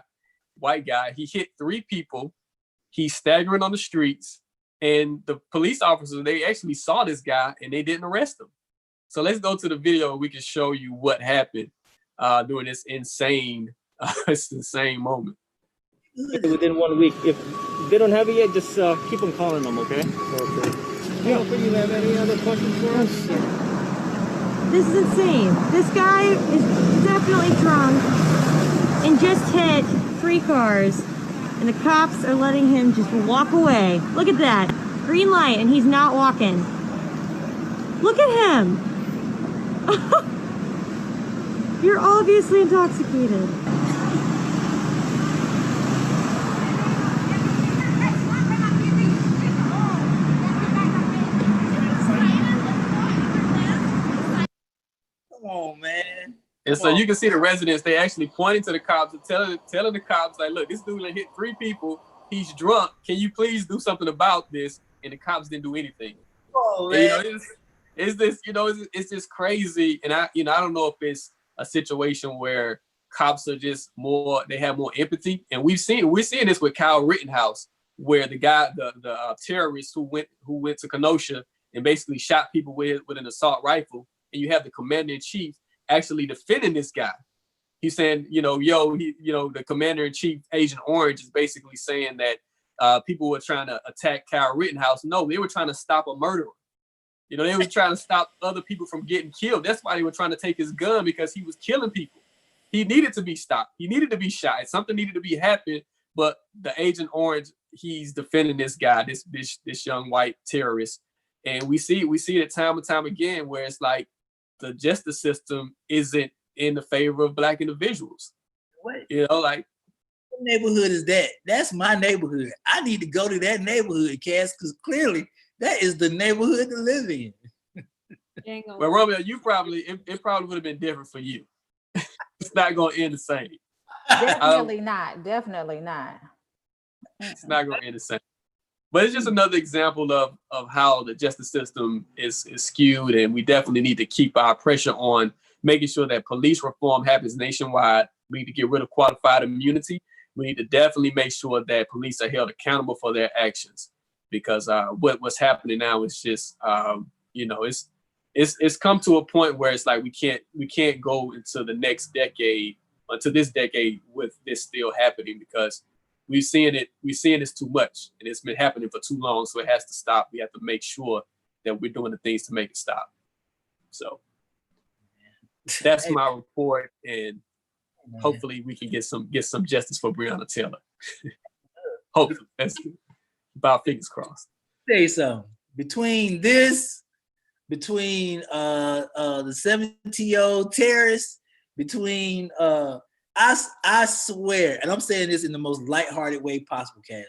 white guy. He hit 3 people. He's staggering on the streets, and the police officers, they actually saw this guy and they didn't arrest him. So let's go to the video. We can show you what happened during this insane moment. Within 1 week. If they don't have it yet, just keep on calling them, okay? Okay. Yeah. Do you have any other questions for us? This is insane. This guy is definitely drunk and just hit 3 cars, and the cops are letting him just walk away. Look at that. Green light, and he's not walking. Look at him. You're obviously intoxicated. Come on, man. And so you can see the residents, they actually pointing to the cops and telling the cops, like, look, this dude hit 3 people. He's drunk. Can you please do something about this? And the cops didn't do anything. Oh, man. And, it's just crazy. And I don't know if it's a situation where cops are just they have more empathy. And we're seeing this with Kyle Rittenhouse, where the guy, the terrorist who went to Kenosha and basically shot people with an assault rifle. And you have the commander-in-chief actually defending this guy. He's saying, the commander-in-chief, Agent Orange, is basically saying that people were trying to attack Kyle Rittenhouse. No, they were trying to stop a murderer. They were trying to stop other people from getting killed. That's why they were trying to take his gun, because he was killing people. He needed to be stopped. He needed to be shot. Something needed to be happened. But the Agent Orange, he's defending this guy, this young white terrorist. And we see it time and time again, where it's like the justice system isn't in the favor of Black individuals. What? What neighborhood is that? That's my neighborhood. I need to go to that neighborhood, Cass, because clearly that is the neighborhood to live in. Well, Romeo, it probably would have been different for you. It's not going to end the same. Definitely not. Definitely not. It's not going to end the same. But it's just another example of how the justice system is skewed, and we definitely need to keep our pressure on making sure that police reform happens nationwide. We need to get rid of qualified immunity. We need to definitely make sure that police are held accountable for their actions, because what's happening now is just it's come to a point where it's like we can't go into the next decade, until this decade, with this still happening, because we're seeing this too much, and it's been happening for too long. So it has to stop. We have to make sure that we're doing the things to make it stop. So that's my report, and hopefully we can get some justice for Breonna Taylor. Hopefully, that's good. About fingers crossed. Say something. Between this, the 70-year-old terrorists, between I swear, and I'm saying this in the most lighthearted way possible, Cass.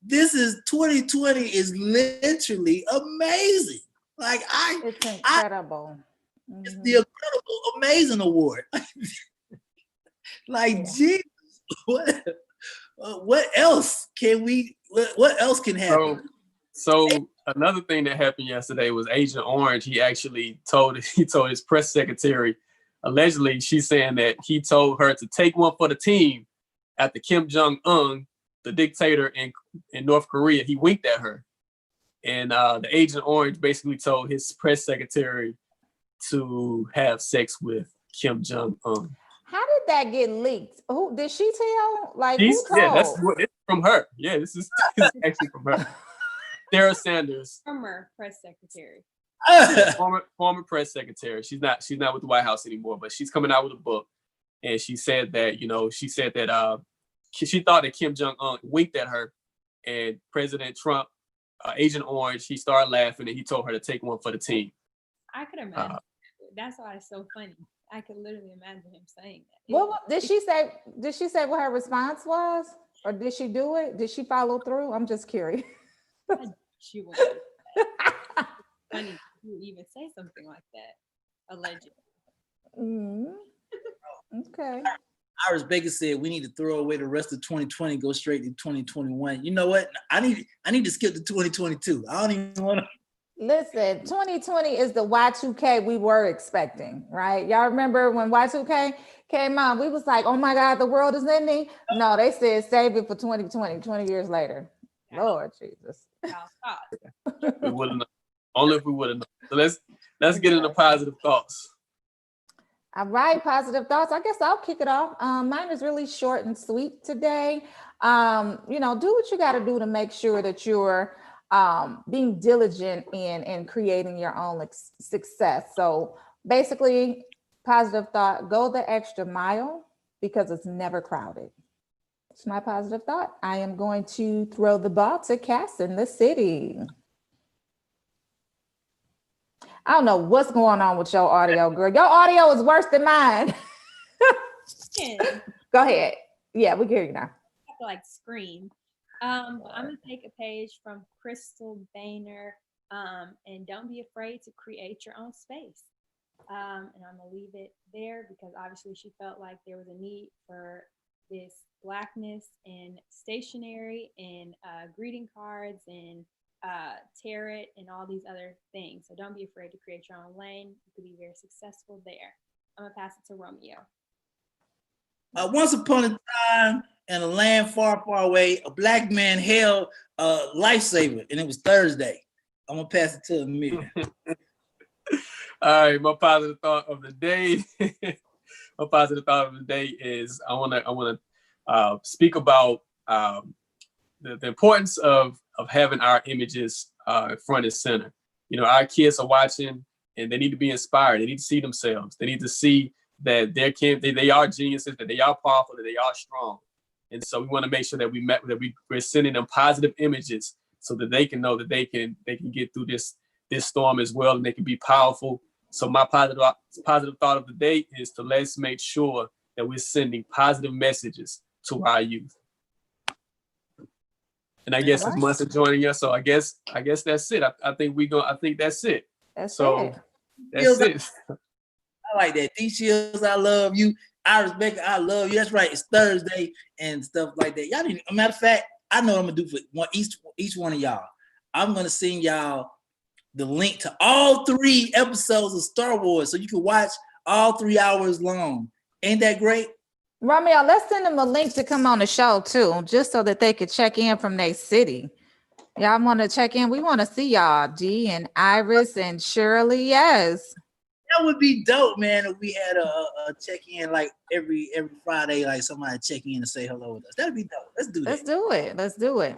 This is 2020 is literally amazing. Like it's incredible. It's the incredible, amazing award. Like, Jesus, what else can we? What else can happen? So another thing that happened yesterday was Agent Orange. He actually told his press secretary, allegedly, she's saying that he told her to take one for the team after Kim Jong-un, the dictator in North Korea, he winked at her. And the Agent Orange basically told his press secretary to have sex with Kim Jong-un. How did that get leaked? Who did she tell? Like, who told? Yeah, it's from her. Yeah, this is actually from her. Sarah Sanders, former press secretary. former press secretary. She's not with the White House anymore, but she's coming out with a book, and she said that she thought that Kim Jong-un winked at her, and President Trump, Agent Orange, he started laughing, and he told her to take one for the team. I could imagine. That's why it's so funny. I could literally imagine him saying that. What did she say? Did she say what her response was, or did she do it? Did she follow through? I'm just curious. She would. Funny to even say something like that. Allegedly. Okay. Iris Baker said we need to throw away the rest of 2020, go straight to 2021. You know what? I need to skip to 2022. I don't even want to. Listen, 2020 is the Y2K we were expecting, right? Y'all remember when Y2K came out, we was like, oh my God, the world is ending. No, they said save it for 2020, 20 years later. Lord Jesus. We wouldn't know. Only if we would have known. So let's get into positive thoughts. All right, positive thoughts. I guess I'll kick it off. Mine is really short and sweet today. Do what you got to do to make sure that you're being diligent in creating your own success. So basically, positive thought, go the extra mile because it's never crowded. It's my positive thought. I am going to throw the ball to Cass in the city. I don't know what's going on with your audio, girl. Your audio is worse than mine. Go ahead. Yeah, we can hear you now. I have to like scream. I'm gonna take a page from Crystal Boehner, and don't be afraid to create your own space. And I'm gonna leave it there because obviously she felt like there was a need for this Blackness and stationery and greeting cards and tarot and all these other things. So don't be afraid to create your own lane. You could be very successful there. I'm gonna pass it to Romeo. Once upon a time in a land far, far away, a Black man held a lifesaver, and it was Thursday. I'm gonna pass it to Amir. All right, my positive thought of the day. My positive thought of the day is I wanna speak about the importance of having our images front and center. Our kids are watching, and they need to be inspired. They need to see themselves. They need to see that they are geniuses, that they are powerful, that they are strong. And so we want to make sure that we're sending them positive images so that they can know that they can get through this storm as well, and they can be powerful. So my positive thought of the day is to let's make sure that we're sending positive messages to our youth. And I guess it's Munson joining us, so I guess that's it. I think that's it. That's it. I like that. D Shields, I love you. Iris Baker, I love you. That's right. It's Thursday and stuff like that. Y'all need. A matter of fact, I know what I'm gonna do for each one of y'all. I'm gonna send y'all the link to all 3 episodes of Star Wars, so you can watch all 3 hours long. Ain't that great? Romeo, let's send them a link to come on the show too, just so that they could check in from their city. Y'all want to check in? We want to see y'all, D and Iris and Shirley. Yes. That would be dope, man, if we had a check-in like every Friday, like somebody check in and say hello with us. That'd be dope. Let's do that. Let's do it.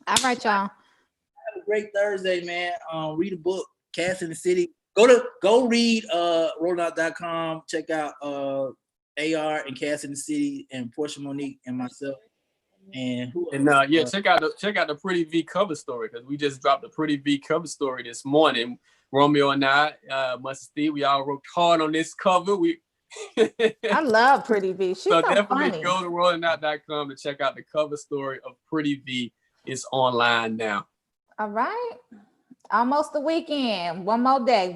All right, y'all. Have a great Thursday, man. Read a book, Cats in the City. Go read rollout.com. Check out AR and Cats in the City and Portia Monique and myself. And check out the Pretty V cover story, because we just dropped the Pretty V cover story this morning. Romeo and I, Mustard, we all worked hard on this cover. I love Pretty V. She's so definitely funny. go to rollingout.com to check out the cover story of Pretty V. It's online now. All right. Almost the weekend. One more day.